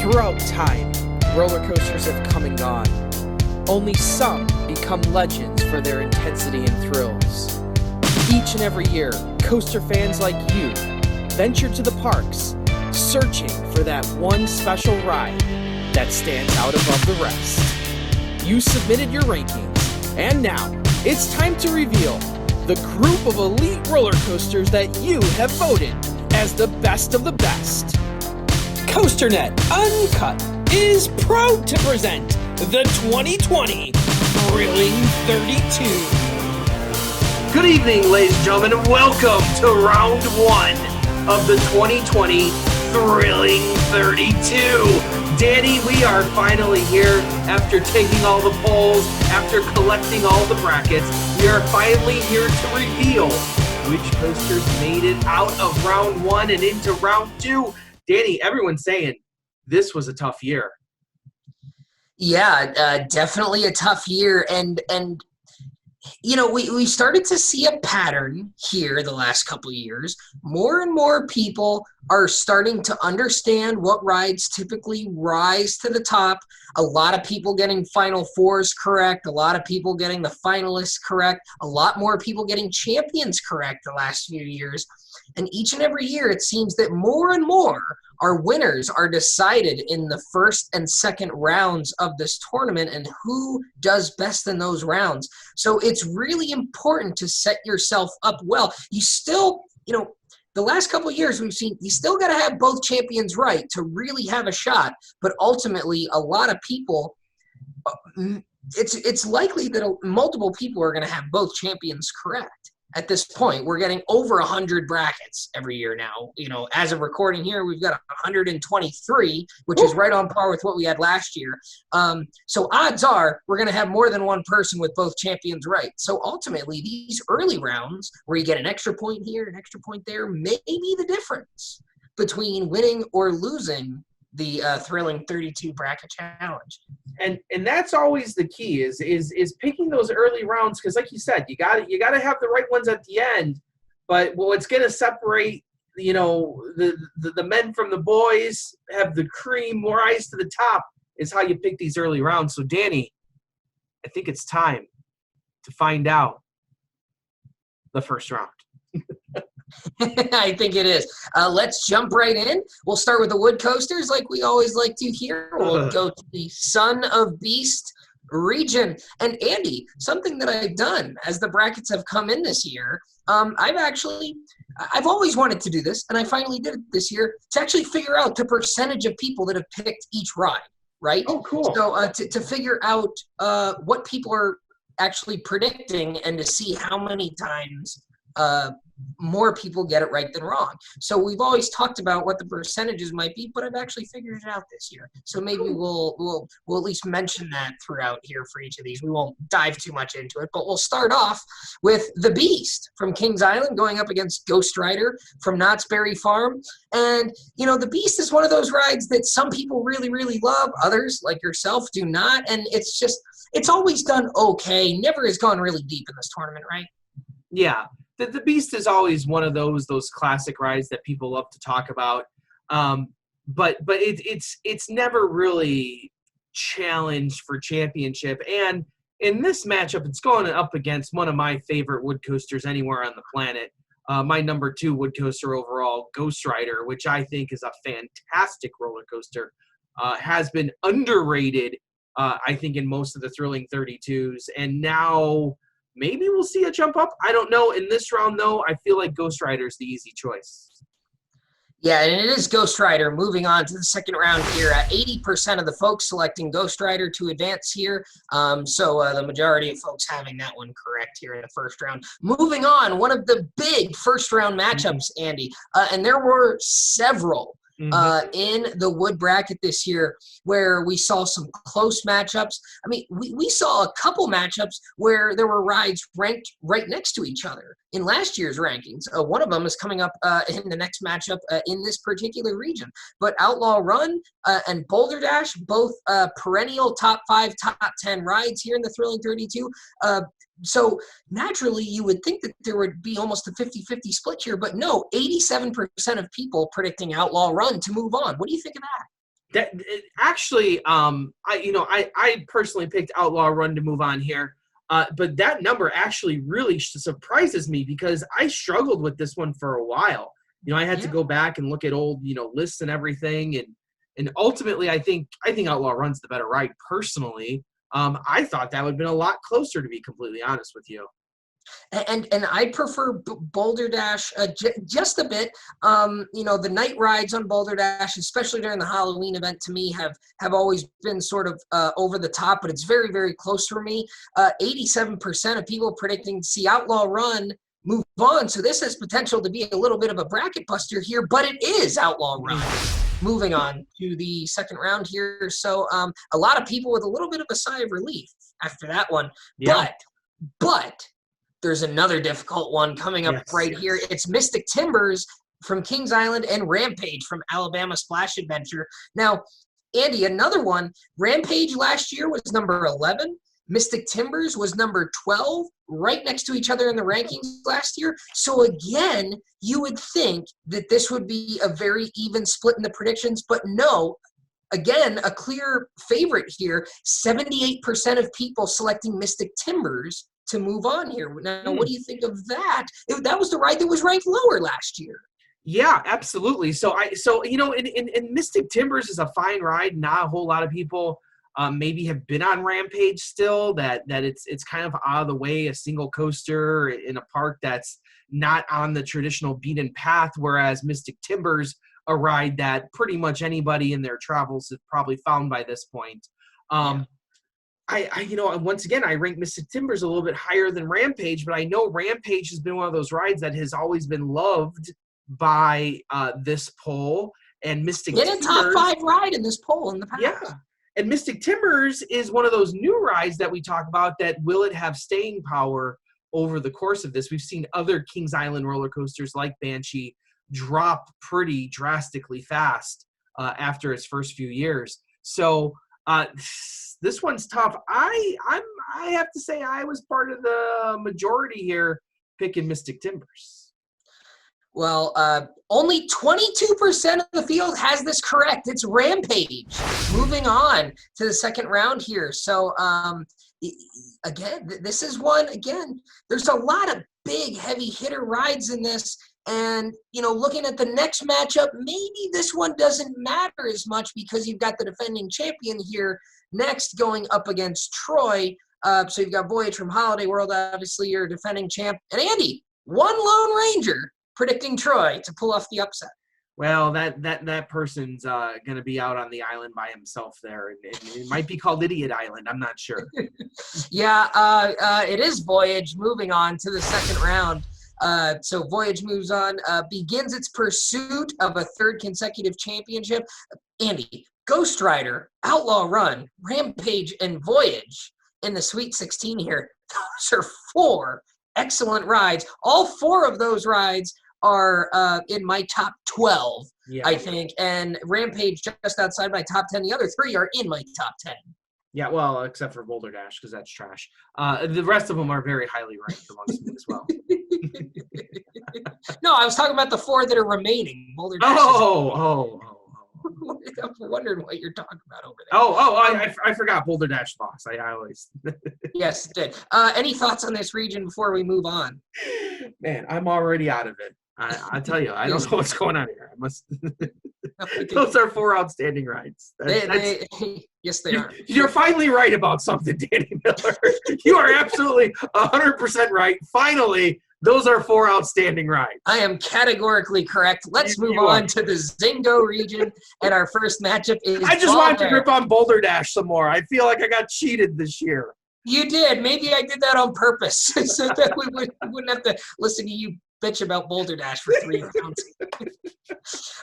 Throughout time, roller coasters have come and gone. Only some become legends for their intensity and thrills. Each and every year, coaster fans like you venture to the parks, searching for that one special ride that stands out above the rest. You submitted your rankings, and now it's time to reveal the group of elite roller coasters that you have voted as the best of the best. COASTER-net Uncut is proud to present the 2020 Thrilling 32. Good evening, ladies and gentlemen, and welcome to round one of the 2020 Thrilling 32. Danny, we are finally here after taking all the polls, after collecting all the brackets. We are finally here to reveal which coasters made it out of round one and into round two. Danny, everyone's saying this was a tough year. Yeah, definitely a tough year. And you know, we started to see a pattern here the last couple of years. More and more people are starting to understand what rides typically rise to the top. A lot of people getting Final Fours correct. A lot of people getting the finalists correct. A lot more people getting champions correct the last few years. And each and every year, it seems that more and more our winners are decided in the first and second rounds of this tournament and who does best in those rounds. So it's really important to set yourself up well. You still, you know, the last couple of years we've seen you still got to have both champions right to really have a shot. But ultimately, a lot of people, it's likely that multiple people are going to have both champions correct. At this point, we're getting over 100 brackets every year now. You know, as of recording here, we've got 123, which is right on par with what we had last year. So odds are we're going to have more than one person with both champions right. So ultimately, these early rounds where you get an extra point here, an extra point there, may be the difference between winning or losing the Thrilling 32 bracket challenge. And that's always the key is picking those early rounds, because like you said, you got to have the right ones at the end. But what's going to separate, you know, the men from the boys, have the cream rise to the top, is how you pick these early rounds. So Danny, I think it's time to find out the first round. I think it is. Let's jump right in. We'll start with the wood coasters like we always like to here. We'll go to the Son of Beast region. And Andy, something that I've done as the brackets have come in this year, I've always wanted to do this, and I finally did it this year, to actually figure out the percentage of people that have picked each ride, right? Oh, cool. So to figure out what people are actually predicting and to see how many times more people get it right than wrong. So we've always talked about what the percentages might be, but I've actually figured it out this year. So maybe we'll at least mention that throughout here for each of these. We won't dive too much into it, but we'll start off with the Beast from Kings Island going up against Ghost Rider from Knott's Berry Farm. And, you know, the Beast is one of those rides that some people really, really love. Others, like yourself, do not. And it's always done okay. Never has gone really deep in this tournament, right? Yeah. The Beast is always one of those classic rides that people love to talk about, but it's never really challenged for championship. And in this matchup, it's going up against one of my favorite wood coasters anywhere on the planet. My number 2 wood coaster overall, Ghost Rider, which I think is a fantastic roller coaster, has been underrated, I think, in most of the Thrilling 32s, and now maybe we'll see a jump up. I don't know. In this round, though, I feel like Ghost Rider is the easy choice. Yeah, and it is Ghost Rider. Moving on to the second round here. 80% of the folks selecting Ghost Rider to advance here. So the majority of folks having that one correct here in the first round. Moving on, one of the big first round matchups, Andy. And there were several in the wood bracket this year where we saw some close matchups. I mean, we saw a couple matchups where there were rides ranked right next to each other in last year's rankings. One of them is coming up in the next matchup in this particular region. But Outlaw Run and Boulder Dash, both perennial top 5, top 10 rides here in the Thrilling 32. So naturally, you would think that there would be almost a 50-50 split here, but no, 87% of people predicting Outlaw Run to move on. What do you think of that? I personally picked Outlaw Run to move on here, but that number actually really surprises me because I struggled with this one for a while. I had to go back and look at old lists and everything, and ultimately I think Outlaw Run's the better ride personally. I thought that would have been a lot closer, to be completely honest with you. And I prefer Boulder Dash just a bit. The night rides on Boulder Dash, especially during the Halloween event, to me have always been sort of over the top, but it's very, very close for me. 87% of people predicting to see Outlaw Run move on. So this has potential to be a little bit of a bracket buster here, but it is Outlaw Run. Moving on to the second round here. So a lot of people with a little bit of a sigh of relief after that one. Yeah. But there's another difficult one coming up right here. It's Mystic Timbers from Kings Island and Rampage from Alabama Splash Adventure. Now, Andy, another one. Rampage last year was number 11. Mystic Timbers was number 12, right next to each other in the rankings last year. So again, you would think that this would be a very even split in the predictions, but no. Again, a clear favorite here. 78% of people selecting Mystic Timbers to move on here. Now, what do you think of that? That was the ride that was ranked lower last year. Yeah, absolutely. So and Mystic Timbers is a fine ride. Not a whole lot of people maybe have been on Rampage still. That it's kind of out of the way, a single coaster in a park that's not on the traditional beaten path. Whereas Mystic Timbers, a ride that pretty much anybody in their travels has probably found by this point. Once again, I rank Mystic Timbers a little bit higher than Rampage, but I know Rampage has been one of those rides that has always been loved by this poll. And Mystic Timbers, a top 5 ride in this poll in the past. Yeah. And Mystic Timbers is one of those new rides that we talk about that will it have staying power over the course of this. We've seen other Kings Island roller coasters like Banshee drop pretty drastically fast after its first few years. So this one's tough. I have to say I was part of the majority here picking Mystic Timbers. Well, only 22% of the field has this correct. It's Rampage. Moving on to the second round here. So, again, this is one, again, there's a lot of big, heavy hitter rides in this. And, looking at the next matchup, maybe this one doesn't matter as much because you've got the defending champion here next going up against Troy. So you've got Voyage from Holiday World, obviously your defending champ. And Andy, one Lone Ranger predicting Troy to pull off the upset. Well, that person's going to be out on the island by himself there. And it might be called Idiot Island. I'm not sure. It is Voyage. Moving on to the second round. So Voyage moves on, begins its pursuit of a third consecutive championship. Andy, Ghost Rider, Outlaw Run, Rampage, and Voyage in the Sweet 16 here. Those are 4 excellent rides. All 4 of those rides are in my top 12, I think, and Rampage just outside my top 10. The other 3 are in my top 10. Yeah, well, except for Boulder Dash, because that's trash. The rest of them are very highly ranked amongst me as well. No, I was talking about the 4 that are remaining. Boulder Dash. I'm wondering what you're talking about over there. I forgot Boulder Dash lost. I always. Yes, it did. Any thoughts on this region before we move on? Man, I'm already out of it. I tell you, I don't know what's going on here. I must. Those are 4 outstanding rides. Yes, they are. You're finally right about something, Danny Miller. You are absolutely 100% right. Finally, those are 4 outstanding rides. I am categorically correct. Let's move on to the Zingo region, and our first matchup is I just wanted to rip on Boulder Dash some more. I feel like I got cheated this year. You did. Maybe I did that on purpose so that we wouldn't have to listen to you bitch about Boulder Dash for 3 rounds.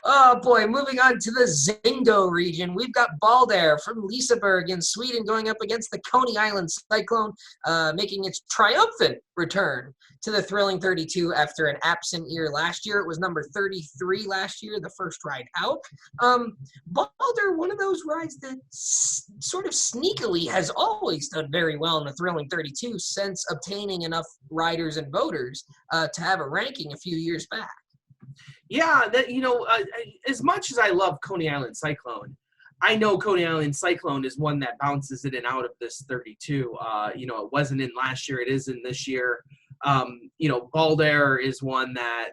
Oh, boy. Moving on to the Zingo region. We've got Balder from Liseberg in Sweden going up against the Coney Island Cyclone, making its triumphant return to the Thrilling 32 after an absent year last year. It was number 33 last year, the first ride out. Balder, one of those rides that sort of sneakily has always done very well in the Thrilling 32 since obtaining enough riders and voters to have a ranking a few years back. Yeah, as much as I love Coney Island Cyclone, I know Coney Island Cyclone is one that bounces in and out of this 32. It wasn't in last year. It is in this year. Balder is one that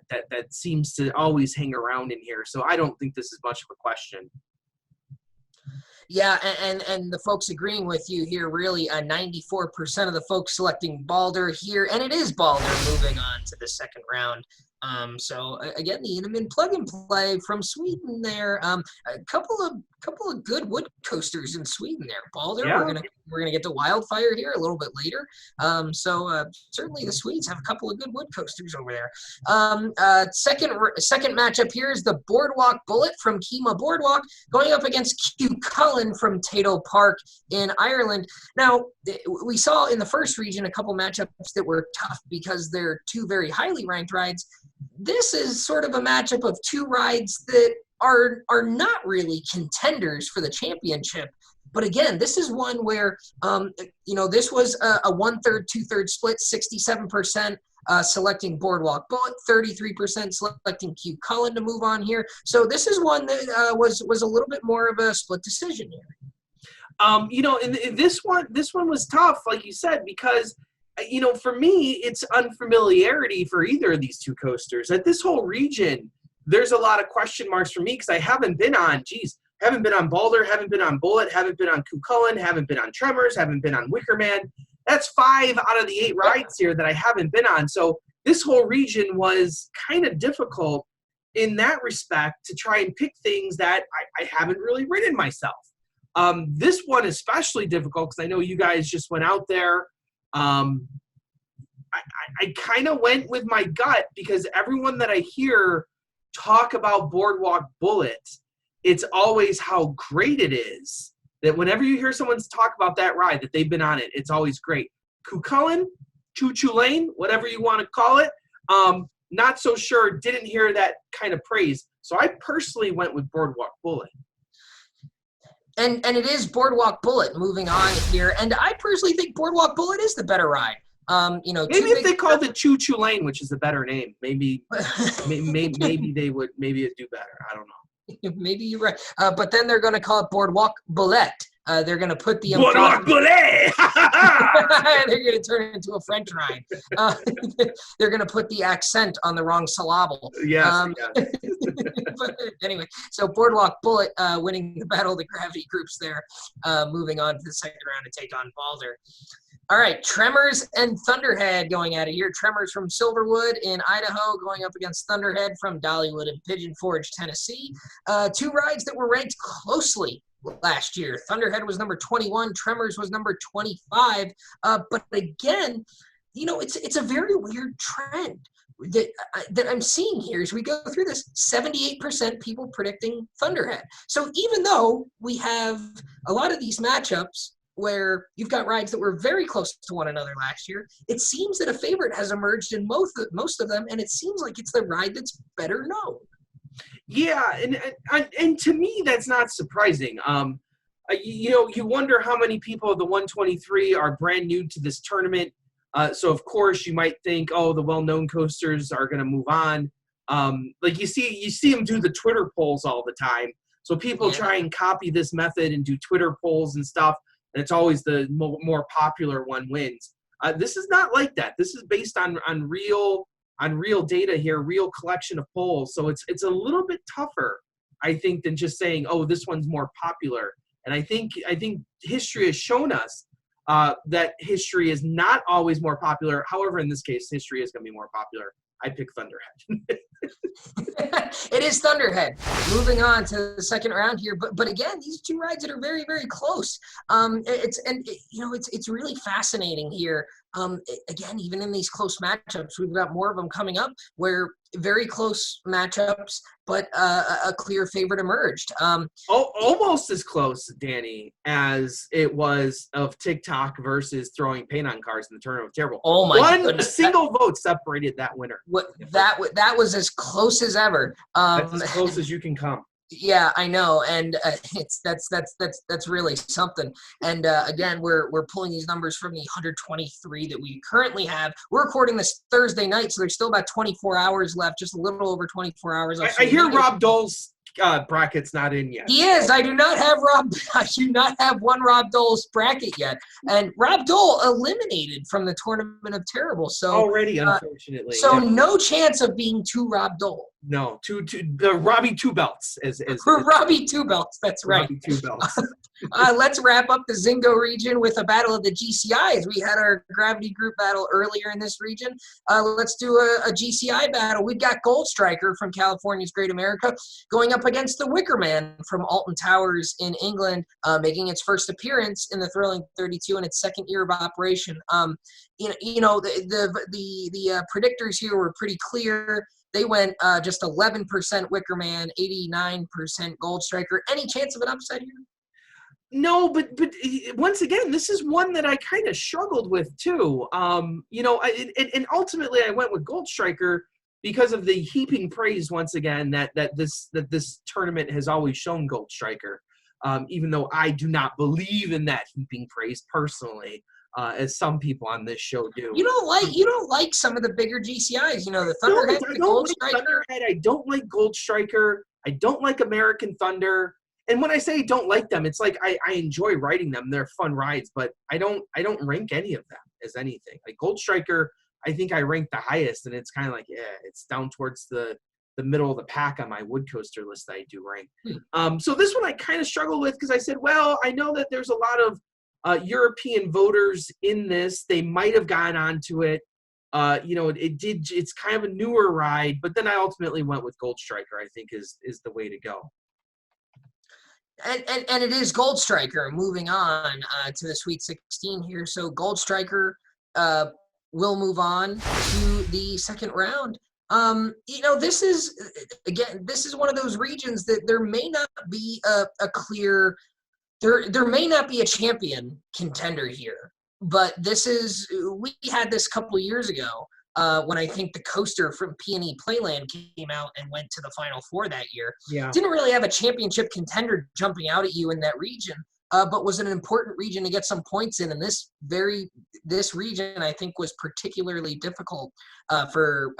seems to always hang around in here. So I don't think this is much of a question. Yeah, and the folks agreeing with you here, really, 94% of the folks selecting Balder here, and it is Balder moving on to the second round. So again, the Intamin plug and play from Sweden there. A couple of good wood coasters in Sweden there. Balder, Yeah. we're gonna get to Wildfire here a little bit later. So certainly the Swedes have a couple of good wood coasters over there. Second matchup here is the Boardwalk Bullet from Kima Boardwalk going up against Q Cullen from Tato Park in Ireland. Now, we saw in the first region a couple matchups that were tough because they're two very highly ranked rides. This is sort of a matchup of two rides that are not really contenders for the championship. But again, this is one where, this was a 1/3, 2/3 split, 67% selecting Boardwalk Bullet, 33% selecting Q Cullen to move on here. So this is one that was a little bit more of a split decision here. And this one was tough, like you said, because for me, it's unfamiliarity for either of these two coasters. At this whole region, there's a lot of question marks for me because I haven't been on Balder, haven't been on Bullet, haven't been on Cuchulainn, haven't been on Tremors, haven't been on Wickerman. That's 5 out of the 8 rides here that I haven't been on. So this whole region was kind of difficult in that respect to try and pick things that I haven't really ridden myself. This one especially difficult because I know you guys just went out there. I kind of went with my gut because everyone that I hear talk about Boardwalk Bullet, it's always how great it is. That whenever you hear someone talk about that ride, that they've been on it, it's always great. Cuchulainn, Choo-Choo-Lane, whatever you want to call it, not so sure, didn't hear that kind of praise. So I personally went with Boardwalk Bullet. And it is Boardwalk Bullet moving on here. And I personally think Boardwalk Bullet is the better ride. Maybe if they called it Choo-Choo-Lane, which is a better name, maybe they would, maybe it'd do better. I don't know. Maybe you're right. But then they're going to call it Boardwalk Bullet. They're going to put the Boardwalk Bullet. They're going to turn it into a French ride. They're going to put the accent on the wrong syllable. Yes. But anyway, so Boardwalk Bullet winning the Battle of the Gravity Groups there, moving on to the second round to take on Balder. All right, Tremors and Thunderhead going at it here. Tremors from Silverwood in Idaho going up against Thunderhead from Dollywood in Pigeon Forge, Tennessee. Two rides that were ranked closely last year. Thunderhead was number 21. Tremors was number 25. But again, it's a very weird trend that I'm seeing here as we go through this. 78% people predicting Thunderhead. So even though we have a lot of these matchups where you've got rides that were very close to one another last year, it seems that a favorite has emerged in most of them, and it seems like it's the ride that's better known. Yeah, and to me, that's not surprising. You wonder how many people of the 123 are brand new to this tournament. So, of course, you might think, oh, the well-known coasters are going to move on. Like you see them do the Twitter polls all the time. So people try and copy this method and do Twitter polls and stuff. And it's always the more popular one wins. This is not like that. This is based on real data here, real collection of polls. So it's a little bit tougher, I think, than just saying, oh, this one's more popular. And I think history has shown us that history is not always more popular. However, in this case, history is going to be more popular. I pick Thunderhead. It is Thunderhead. Moving on to the second round here, but again, these two rides that are very, very close. It's really fascinating here. Again, even in these close matchups, we've got more of them coming up where very close matchups, but a clear favorite emerged. Almost as close, Danny, as it was of TikTok versus throwing paint on cars in the Tournament of Terrible. Oh my goodness! A single vote separated that winner. That was as close as ever. That's as close as you can come. Yeah, I know, and that's really something. And again, we're pulling these numbers from the 123 that we currently have. We're recording this Thursday night, so there's still about 24 hours left, just a little over 24 hours. I hear Rob Dole's bracket's not in yet. He is. I do not have one Rob Dole's bracket yet, and Rob Dole eliminated from the Tournament of Terrible. So Already, unfortunately. So no chance of being two Rob Dole. No, Robbie Two Belts as Robbie Two Belts. That's right. Robbie Two Belts. Let's wrap up the Zingo region with a battle of the GCIs. We had our Gravity Group battle earlier in this region. Let's do a GCI battle. We've got Gold Striker from California's Great America going up against the Wicker Man from Alton Towers in England, making its first appearance in the Thrilling 32 in its second year of operation. The predictors here were pretty clear. They went just 11% Wicker Man, 89% Gold Striker. Any chance of an upset here? No, but once again, this is one that I kind of struggled with too. And ultimately I went with Gold Striker because of the heaping praise once again that this tournament has always shown Gold Striker. Even though I do not believe in that heaping praise personally. As some people on this show do. You don't like some of the bigger GCIs, the Thunderhead, the Gold Striker. I don't like Gold Striker. I don't like American Thunder. And when I say I don't like them, it's like I enjoy riding them. They're fun rides, but I don't rank any of them as anything. Like Gold Striker, I think I rank the highest, and it's kind of like, it's down towards the middle of the pack on my wood coaster list that I do rank. So this one I kind of struggle with because I said, well, I know that there's a lot of European voters in this. They might have gone onto it. It's kind of a newer ride, but then I ultimately went with Gold Striker, I think is the way to go. And it is Gold Striker. Moving on to the Sweet 16 here. So Gold Striker will move on to the second round. This is one of those regions that there may not be a clear. There may not be a champion contender here, but we had this a couple of years ago when I think the coaster from P&E Playland came out and went to the Final Four that year. Yeah. Didn't really have a championship contender jumping out at you in that region, but was an important region to get some points in. And this region, I think, was particularly difficult for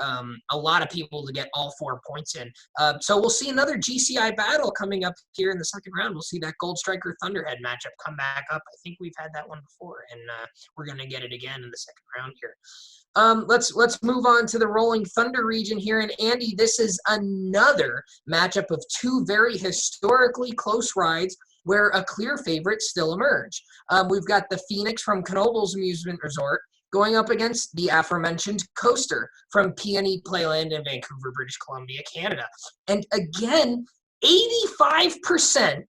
a lot of people to get all 4 points in. So we'll see another GCI battle coming up here in the second round. We'll see that Gold Striker Thunderhead matchup come back up. I think we've had that one before, and we're going to get it again in the second round here. Let's move on to the Rolling Thunder region here. And Andy, this is another matchup of two very historically close rides where a clear favorite still emerge. We've got the Phoenix from Knoebels Amusement Resort going up against the aforementioned Coaster from P&E Playland in Vancouver, British Columbia, Canada. And again, 85%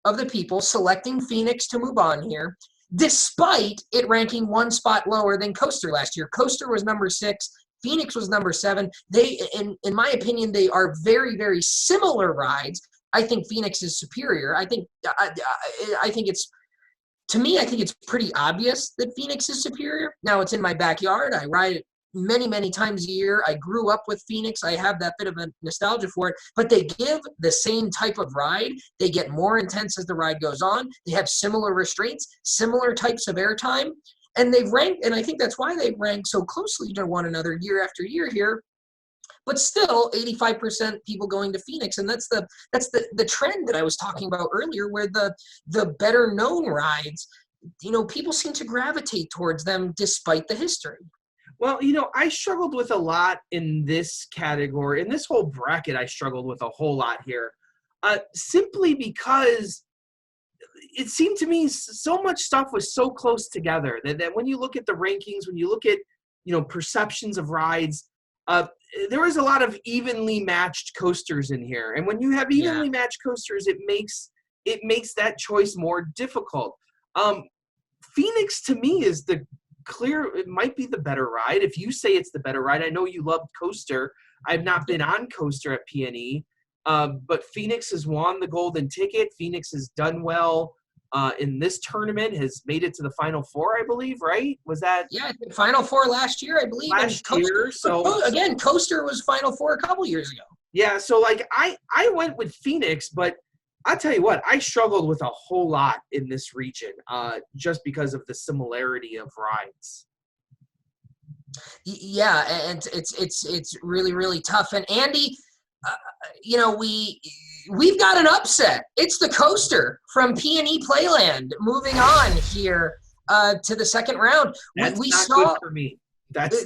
of the people selecting Phoenix to move on here, despite it ranking one spot lower than Coaster last year. Coaster was number 6. Phoenix was number 7. They, in my opinion, they are very, very similar rides. I think Phoenix is superior. I think it's pretty obvious that Phoenix is superior. Now, it's in my backyard. I ride it many, many times a year. I grew up with Phoenix. I have that bit of a nostalgia for it. But they give the same type of ride. They get more intense as the ride goes on. They have similar restraints, similar types of airtime. And they've ranked, and I think that's why they rank so closely to one another year after year here. But still, 85% people going to Phoenix, and that's the trend that I was talking about earlier, where the better known rides, people seem to gravitate towards them despite the history. Well, I struggled with a lot in this category. In this whole bracket, I struggled with a whole lot here, simply because it seemed to me so much stuff was so close together that when you look at the rankings, when you look at perceptions of rides. There is a lot of evenly matched coasters in here, and when you have evenly matched coasters, it makes that choice more difficult. Phoenix to me is it might be the better ride. If you say it's the better ride, I know you loved Coaster. I've not been on Coaster at P&E, but Phoenix has won the golden ticket. Phoenix has done well in this tournament, has made it to the Final Four, I believe, right? Was that? Yeah, Final Four last year, I believe. Last year, so again, Coaster was Final Four a couple years ago. Yeah, so I went with Phoenix, but I'll tell you what, I struggled with a whole lot in this region, just because of the similarity of rides. Yeah, and it's really, really tough. And Andy, we've got an upset. It's the Coaster from P&E Playland moving on here to the second round. That's we not saw good for me. That's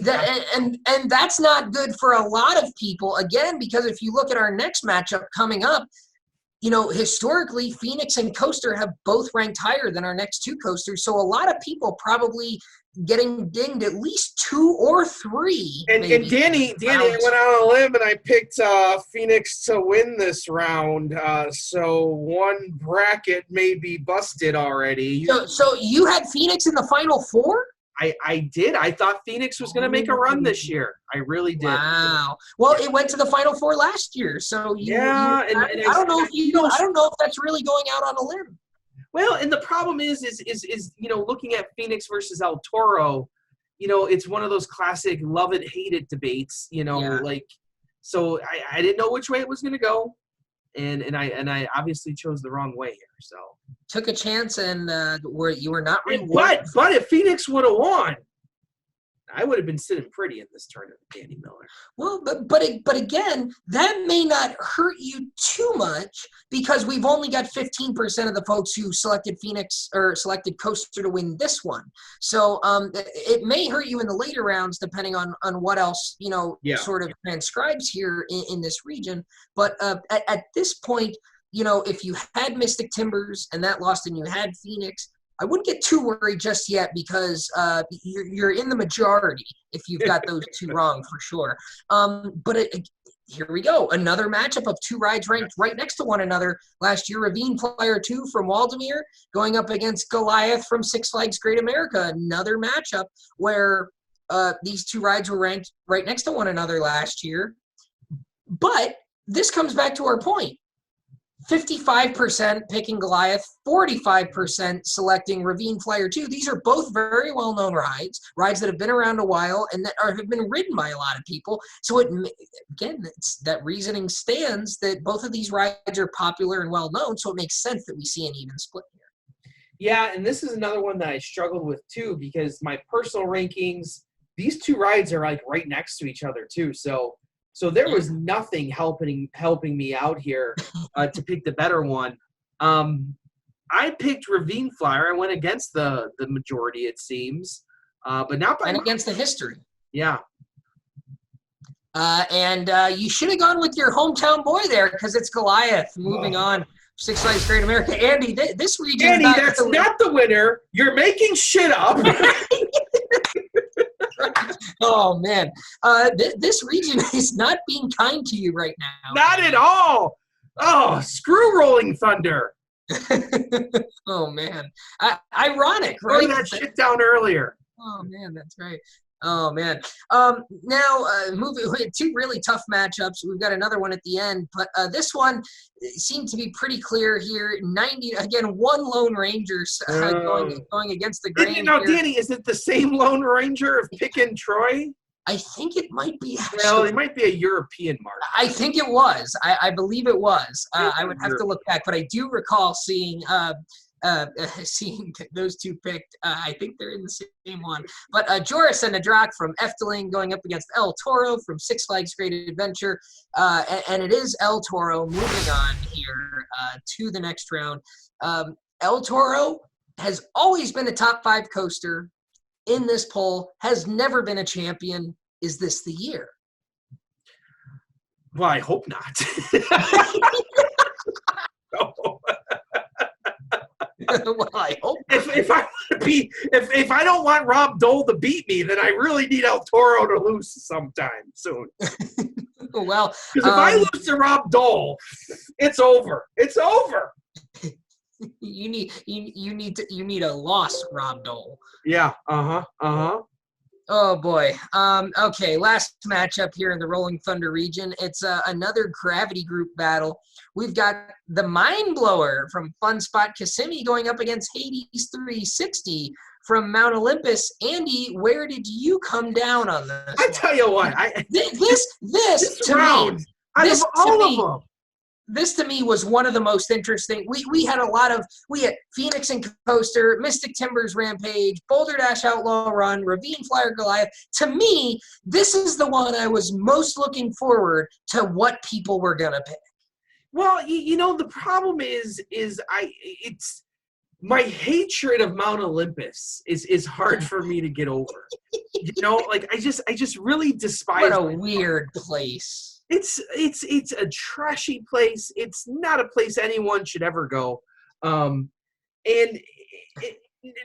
and that's not good for a lot of people, again, because if you look at our next matchup coming up, historically, Phoenix and Coaster have both ranked higher than our next two coasters. So a lot of people probably getting dinged at least 2 or 3. And Danny, I went out on a limb and I picked Phoenix to win this round. So one bracket may be busted already. So you had Phoenix in the Final Four? I did. I thought Phoenix was going to make a run this year. I really did. Wow. Well, it went to the Final Four last year, so I don't know if that's really going out on a limb. Well, and the problem is looking at Phoenix versus El Toro, it's one of those classic love it hate it debates. So I didn't know which way it was going to go, and I obviously chose the wrong way here. So took a chance, and you were not rewarded. But if Phoenix would have won, I would have been sitting pretty in this tournament, Danny Miller. Well, but again, that may not hurt you too much because we've only got 15% of the folks who selected Phoenix or selected Coaster to win this one. So it may hurt you in the later rounds depending on what else sort of transcribes here in this region. But at this point, if you had Mystic Timbers and that lost and you had Phoenix, I wouldn't get too worried just yet because you're in the majority if you've got those two wrong for sure. But here we go. Another matchup of two rides ranked right next to one another. Last year, Ravine Flyer 2 from Waldameer going up against Goliath from Six Flags Great America. Another matchup where these two rides were ranked right next to one another last year. But this comes back to our point. 55% picking Goliath, 45% selecting Ravine Flyer 2. These are both very well-known rides that have been around a while and that have been ridden by a lot of people. So that reasoning stands that both of these rides are popular and well-known, so it makes sense that we see an even split here. Yeah, and this is another one that I struggled with too because my personal rankings, these two rides are like right next to each other too. So there was nothing helping me out here to pick the better one. I picked Ravine Flyer. I went against the majority, it seems, but not by against the history. Yeah. And you should have gone with your hometown boy there because it's Goliath. Moving on, Six Flags Great America. Andy, this region. Andy, that's not the winner. You're making shit up. Oh, man. This region is not being kind to you right now. Not at all. Oh, screw Rolling Thunder. Oh, man. Ironic, right? Wrote that shit down earlier. Oh, man, that's right. Oh, man. Now, moving two really tough matchups. We've got another one at the end, but this one seemed to be pretty clear here. 90, again, one Lone Ranger going against the grain. Danny, is it the same Lone Ranger of Pick and Troy? I think it might be. Actually. Well, it might be a European mark. I think it was. I believe it was. I would have to look back, but I do recall seeing those two picked. I think they're in the same one. But Joris and Nadrak from Efteling going up against El Toro from Six Flags Great Adventure. And it is El Toro moving on here to the next round. El Toro has always been a top 5 coaster in this poll, has never been a champion. Is this the year? Well, I hope not. Well, I hope if I want to be if I don't want Rob Dole to beat me, then I really need El Toro to lose sometime soon. Well, because if I lose to Rob Dole, it's over. It's over. You need a loss, Rob Dole. Yeah. Oh boy. Okay. Last matchup here in the Rolling Thunder region. It's another gravity group battle. We've got the Mind Blower from Fun Spot Kissimmee going up against Hades 360 from Mount Olympus. Andy, where did you come down on this? I tell you what, this to round, me, out of all of them. This to me was one of the most interesting. We had Phoenix and Coaster, Mystic Timbers Rampage, Boulder Dash Outlaw Run, Ravine Flyer Goliath. To me, this is the one I was most looking forward to what people were going to pick. Well, the problem is it's my hatred of Mount Olympus is hard for me to get over. Like I just really despise. What a weird place. It's a trashy place. It's not a place anyone should ever go. And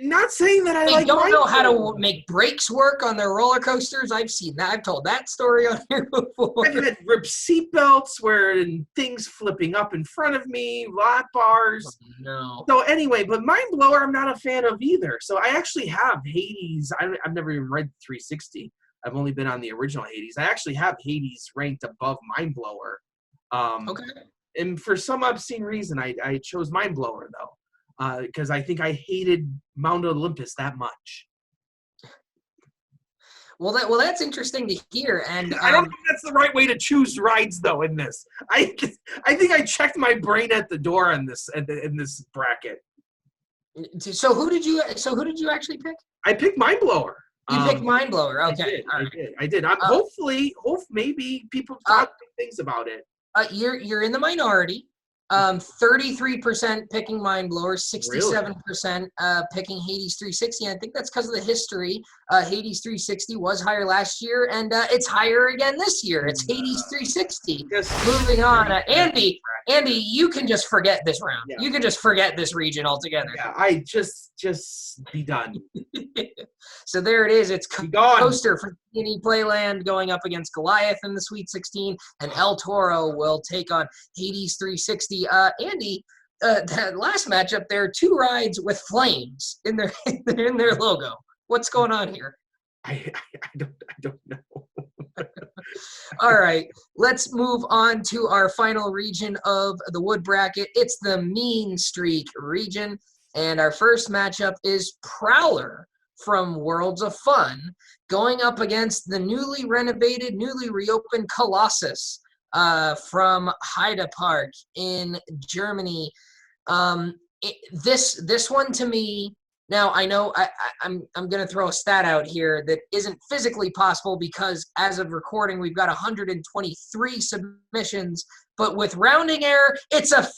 not saying that They like don't know how to make brakes work on their roller coasters. I've seen that. I've told that story on here before. I've had ripped seatbelts where things flipping up in front of me, lap bars. Oh, no. So anyway, but Mind Blower I'm not a fan of either. So I actually have Hades. I've never even read 360. I've only been on the original Hades. I actually have Hades ranked above Mind Blower. Okay. And for some obscene reason, I chose Mind Blower, though. Because I think I hated Mount Olympus that much. Well, that's interesting to hear, and I don't know if that's the right way to choose rides, though. In this, I think I checked my brain at the door in this bracket. So who did you actually pick? I picked Mind Blower. You picked Mind Blower. Okay, I did. Maybe people talk good things about it. You're in the minority. 33% picking Mind Blower, 67% picking Hades 360. And I think that's because of the history. Hades 360 was higher last year, and it's higher again this year. It's Hades 360. Moving on, Andy, you can just forget this round. Yeah. You can just forget this region altogether. Yeah, I just be done. So there it is. It's Coaster for Skinny Playland going up against Goliath in the Sweet 16, and El Toro will take on Hades 360. Andy, that last matchup, there are two rides with flames in their logo. What's going on here? I don't know. All right, let's move on to our final region of the wood bracket. It's the Mean Streak region, and our first matchup is Prowler from Worlds of Fun going up against the newly renovated, newly reopened Colossus from Heide Park in Germany. This one to me, now I know I'm going to throw a stat out here that isn't physically possible because as of recording we've got 123 submissions, but with rounding error it's a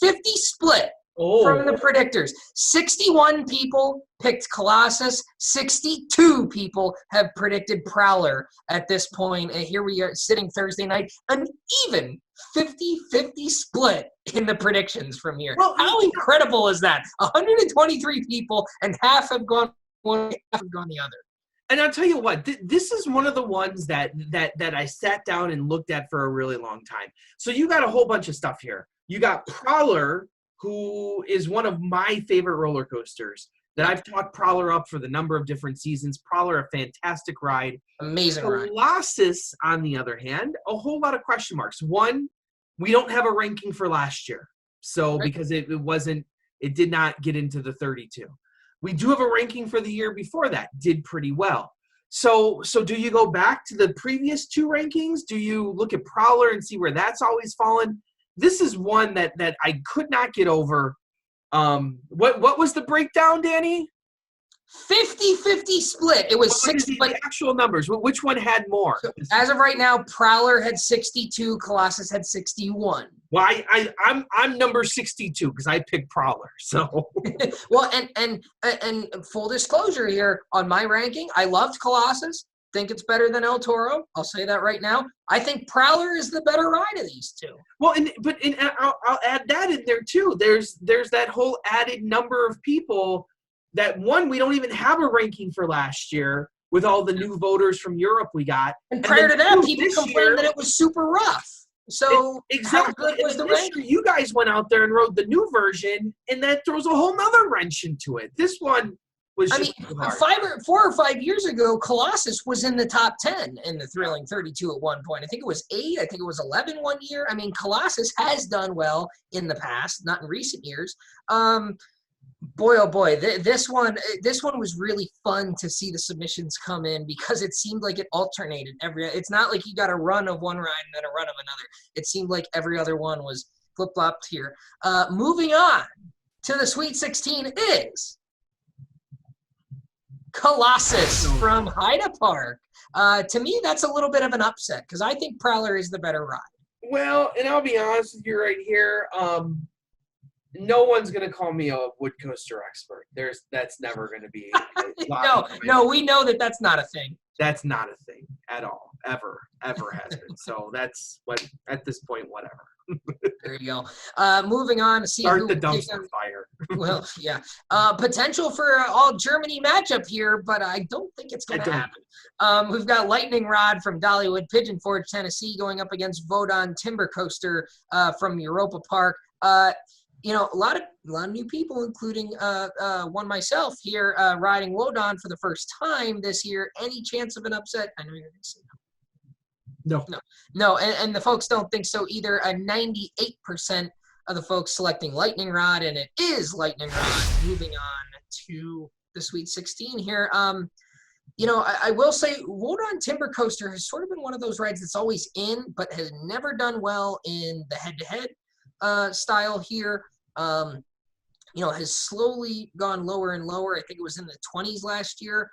50-50 split. From the predictors. 61 people picked Colossus. 62 people have predicted Prowler at this point. And here we are sitting Thursday night. An even 50-50 split in the predictions from here. Well, how incredible is that? 123 people and half have gone one, half have gone the other. And I'll tell you what, this is one of the ones that I sat down and looked at for a really long time. So you got a whole bunch of stuff here. You got Prowler, who is one of my favorite roller coasters that I've talked Prowler up for the number of different seasons. Prowler, a fantastic ride. Amazing ride. Colossus, on the other hand, a whole lot of question marks. One, we don't have a ranking for last year. So because it did not get into the 32. We do have a ranking for the year before that, did pretty well. So do you go back to the previous two rankings? Do you look at Prowler and see where that's always fallen? This is one that I could not get over. What was the breakdown, Danny? 50-50 split. It was 60. The actual numbers. Which one had more? As of right now, Prowler had 62. Colossus had 61. Well, I'm number 62 because I picked Prowler. So well, and full disclosure here on my ranking, I loved Colossus. Think it's better than El Toro. I'll say that right now. I think Prowler is the better ride of these two. Well, I'll add that in there too. There's that whole added number of people that one, we don't even have a ranking for last year with all the new voters from Europe we got. And prior to that, people complained that it was super rough. So exactly. How good was the ranking? You guys went out there and rode the new version, and that throws a whole nother wrench into it. This one. I mean, 4 or 5 years ago, Colossus was in the top 10 in the Thrilling 32 at one point. I think it was 8. I think it was 11 one year. I mean, Colossus has done well in the past, not in recent years. Boy, oh boy, this one was really fun to see the submissions come in because it seemed like it alternated it's not like you got a run of one ride and then a run of another. It seemed like every other one was flip-flopped here. Moving on to the Sweet 16 is Colossus from Heide Park. To me, that's a little bit of an upset because I think Prowler is the better ride. Well, and I'll be honest with you right here. No one's gonna call me a wood coaster expert. That's never gonna be. No, we know that that's not a thing. That's not a thing at all, ever has been. So that's what at this point, whatever. There you go. Moving on to see Start who the will kick dumpster on- fire. Well, yeah. Potential for all Germany matchup here, but I don't think it's going to happen. We've got Lightning Rod from Dollywood Pigeon Forge, Tennessee, going up against Vodon Timber Coaster from Europa Park. You know, a lot of new people, including one myself here, riding Wodon for the first time this year. Any chance of an upset? I know you're going to say no, and the folks don't think so either. 98% of the folks selecting Lightning Rod, and it is Lightning Rod. Moving on to the Sweet 16 here. You know, I will say Wodon Timber Coaster has sort of been one of those rides that's always in, but has never done well in the head-to-head style here. You know, has slowly gone lower and lower. I think it was in the 20s last year.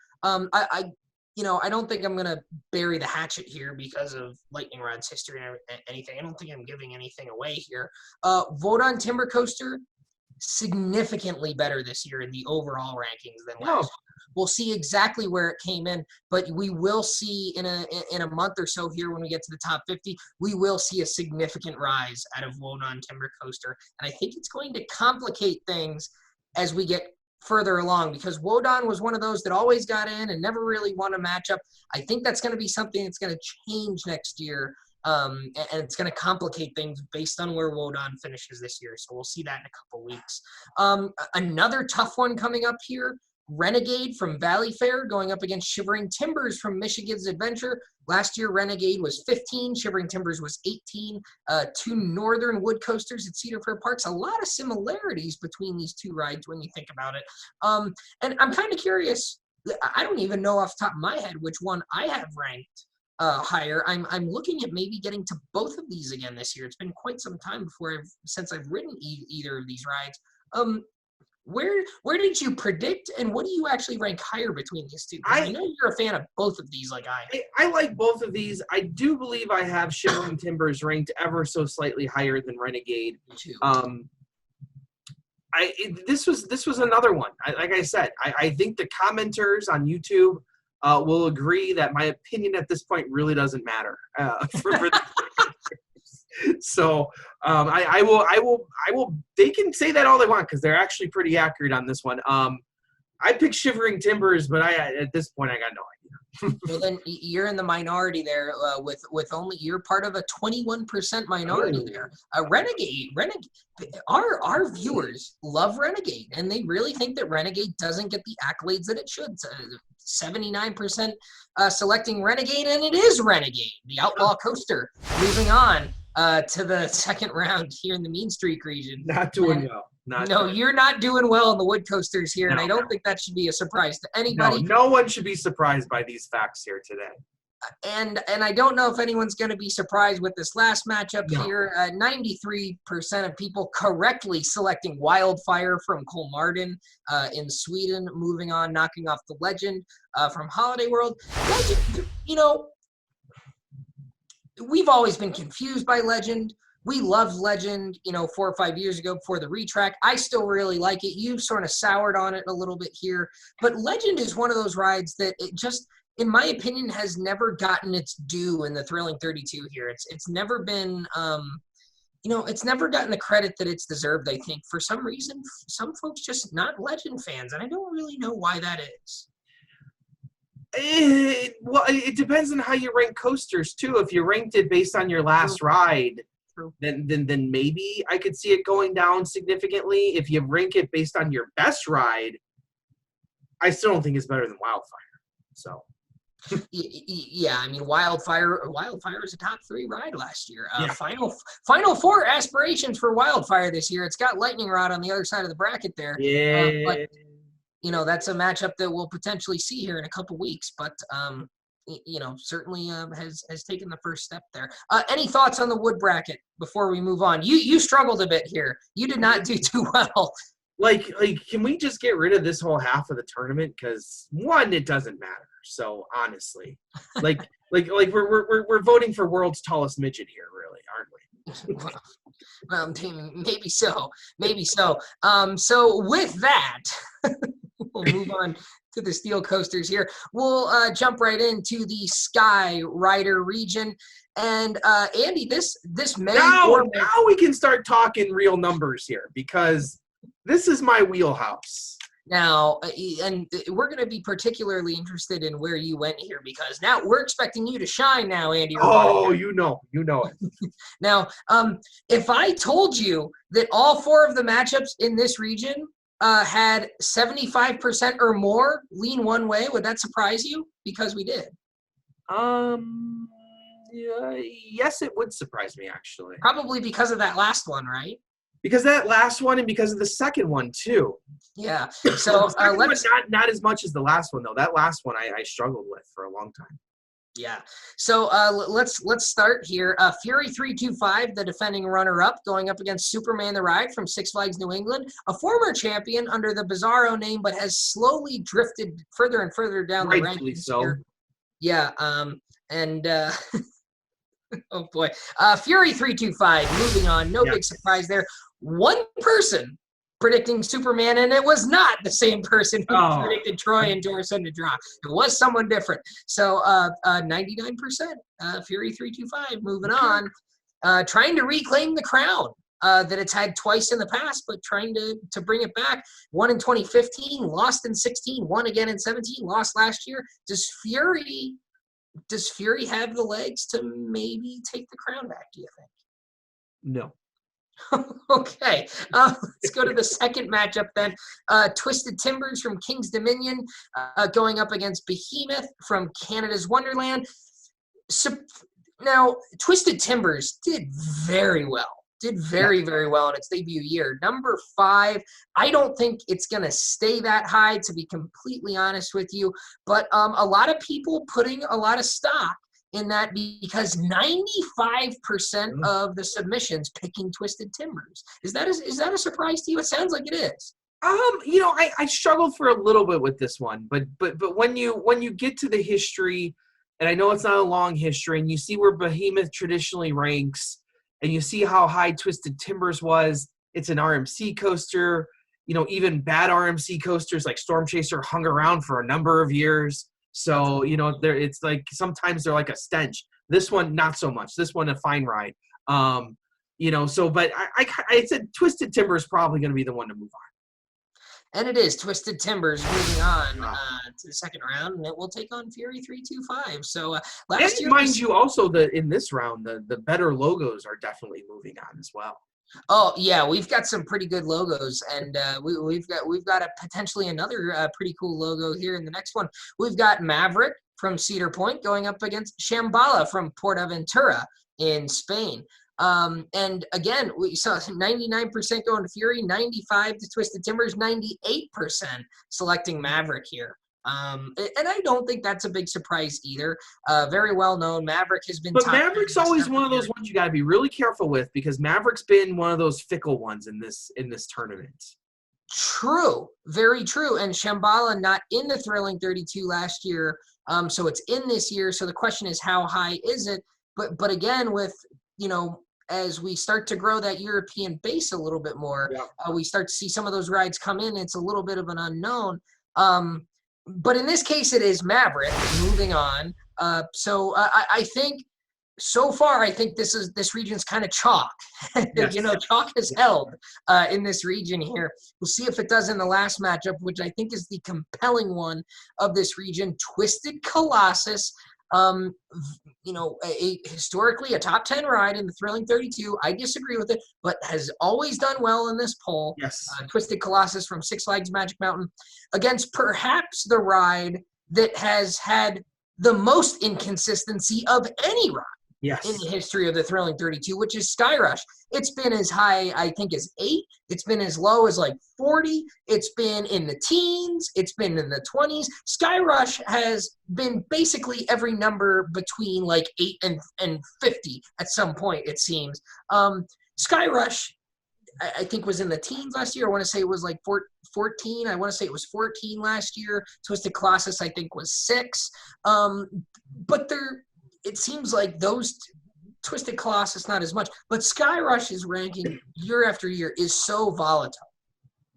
You know, I don't think I'm going to bury the hatchet here because of Lightning Rod's history and anything. I don't think I'm giving anything away here. Vodon Timber Coaster, significantly better this year in the overall rankings than last year. We'll see exactly where it came in, but we will see in a month or so here when we get to the top 50, we will see a significant rise out of Vodon Timber Coaster. And I think it's going to complicate things as we get further along, because Wodon was one of those that always got in and never really won a matchup. I think that's going to be something that's going to change next year, and it's going to complicate things based on where Wodon finishes this year. So we'll see that in a couple weeks. Another tough one coming up here, Renegade from Valley Fair going up against Shivering Timbers from Michigan's Adventure. Last year, Renegade was 15, Shivering Timbers was 18. Two northern wood coasters at Cedar Fair Parks. A lot of similarities between these two rides when you think about it. And I'm kind of curious. I don't even know off the top of my head which one I have ranked higher. I'm looking at maybe getting to both of these again this year. It's been quite some time since I've ridden either of these rides. Where did you predict, and what do you actually rank higher between these two? I know you're a fan of both of these, like I am. I like both of these. I do believe I have Shivering Timbers ranked ever so slightly higher than Renegade. Me too. This was another one. Like I said, I think the commenters on YouTube will agree that my opinion at this point really doesn't matter. So I will. They can say that all they want because they're actually pretty accurate on this one. I picked Shivering Timbers, but at this point I got no idea. Well, then you're in the minority there. With only you're part of a 21% minority there. Renegade. Our viewers love Renegade, and they really think that Renegade doesn't get the accolades that it should. 79% selecting Renegade, and it is Renegade, the Outlaw Coaster. Moving on to the second round here in the Mean Streak region. Not doing well. You're not doing well in the wood coasters here, and I don't think that should be a surprise to anybody. No one should be surprised by these facts here today. And I don't know if anyone's going to be surprised with this last matchup here. 93% of people correctly selecting Wildfire from Kolmarden in Sweden. Moving on, knocking off the Legend from Holiday World. Legend, you know, we've always been confused by Legend. We loved Legend, 4 or 5 years ago before the retrack. I still really like it. You've sort of soured on it a little bit here. But Legend is one of those rides that it just, in my opinion, has never gotten its due in the Thrilling 32 here. It's never been, it's never gotten the credit that it's deserved, I think. For some reason, some folks just not Legend fans, and I don't really know why that is. It depends on how you rank coasters, too. If you ranked it based on your last ride, then maybe I could see it going down significantly. If you rank it based on your best ride, I still don't think it's better than Wildfire. So, yeah, I mean, Wildfire is a top 3 ride last year. Final 4 aspirations for Wildfire this year. It's got Lightning Rod on the other side of the bracket there. Yeah, but that's a matchup that we'll potentially see here in a couple weeks. But certainly has taken the first step there. Any thoughts on the wood bracket before we move on? You struggled a bit here. You did not do too well. Like, can we just get rid of this whole half of the tournament? Because one, it doesn't matter. So honestly, like we're voting for world's tallest midget here, really, aren't we? Well, maybe so. Maybe so. So with that, we'll move on to the steel coasters here. We'll jump right into the Sky Rider region. And Andy, this may now we can start talking real numbers here because this is my wheelhouse. Now, and we're going to be particularly interested in where you went here because now we're expecting you to shine now, Andy. Oh, you know it. Now, if I told you that all 4 of the matchups in this region had 75% or more lean one way, would that surprise you? Because we did. Yes, it would surprise me, actually. Probably because of that last one, right? Because of that last one and because of the second one, too. Yeah. So let's not as much as the last one, though. That last one I struggled with for a long time. Yeah. So let's start here. Fury 325, the defending runner-up, going up against Superman the Ride from Six Flags New England, a former champion under the Bizarro name, but has slowly drifted further and further down the rankings. So. Here. Yeah. Oh boy. Fury 325. Moving on. No big surprise there. One person predicting Superman, and it was not the same person who predicted Troy and Dorson to draw. It was someone different. So 99%, Fury 325, moving on. Trying to reclaim the crown that it's had twice in the past, but trying to bring it back. Won in 2015, lost in 16, won again in 17, lost last year. Does Fury have the legs to maybe take the crown back, do you think? No. Okay, let's go to the second matchup then. Twisted Timbers from King's Dominion going up against Behemoth from Canada's Wonderland. So, now, Twisted Timbers did very well. Very well in its debut year. Number 5, I don't think it's going to stay that high, to be completely honest with you. But a lot of people putting a lot of stock in that because 95% of the submissions picking Twisted Timbers. Is that a surprise to you? It sounds like it is. I struggled for a little bit with this one, but when you get to the history, and I know it's not a long history, and you see where Behemoth traditionally ranks, and you see how high Twisted Timbers was, it's an RMC coaster. Even bad RMC coasters like Storm Chaser hung around for a number of years. So, it's like sometimes they're like a stench. This one, not so much. This one, a fine ride. But I said Twisted Timber is probably going to be the one to move on. And it is Twisted Timbers moving on to the second round, and it will take on Fury 325. So last year, mind you, also in this round, the better logos are definitely moving on as well. Oh yeah, we've got some pretty good logos, and we've got potentially another pretty cool logo here in the next one. We've got Maverick from Cedar Point going up against Shambhala from Portaventura in Spain. And again, we saw 99% going to Fury, 95% to Twisted Timbers, 98% selecting Maverick here. And I don't think that's a big surprise either. Very well known. Maverick has been. But Maverick's always one of those ones you got to be really careful with because Maverick's been one of those fickle ones in this tournament. True, very true. And Shambhala not in the Thrilling 32 last year, so it's in this year. So the question is, how high is it? But again, with as we start to grow that European base a little bit more, we start to see some of those rides come in. It's a little bit of an unknown. But in this case, it is Maverick. Moving on. So I think so far, I think this region's kind of chalk. Yes. Chalk has held in this region here. We'll see if it does in the last matchup, which I think is the compelling one of this region. Twisted Colossus. Historically a top 10 ride in the Thrilling 32. I disagree with it, but has always done well in this poll. Yes. Twisted Colossus from Six Flags Magic Mountain against perhaps the ride that has had the most inconsistency of any ride. Yes. In the history of the Thrilling 32, which is Skyrush. It's been as high, I think, as 8. It's been as low as like 40. It's been in the teens. It's been in the 20s. Skyrush has been basically every number between like 8 and 50 at some point, it seems. Skyrush, I think, was in the teens last year. I want to say it was like 14. I want to say it was 14 last year. Twisted Colossus, I think, was 6. But it seems like those Twisted Colossus not as much, but Sky Rush's ranking year after year is so volatile.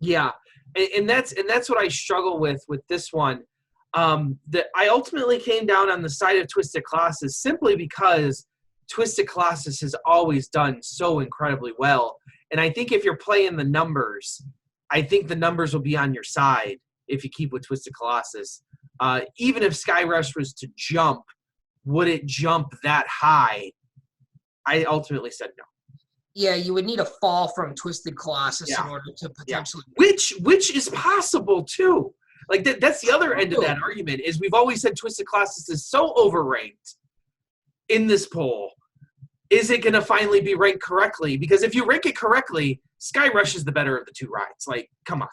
Yeah, and that's what I struggle with this one. That I ultimately came down on the side of Twisted Colossus simply because Twisted Colossus has always done so incredibly well. And I think if you're playing the numbers, I think the numbers will be on your side if you keep with Twisted Colossus. Even if Sky Rush was to jump, would it jump that high? I ultimately said no. Yeah, you would need a fall from Twisted Colossus in order to potentially... Which is possible, too. Like, that's the other end of that argument, is we've always said Twisted Colossus is so overranked in this poll. Is it going to finally be ranked correctly? Because if you rank it correctly, Sky Rush is the better of the two rides. Like, come on.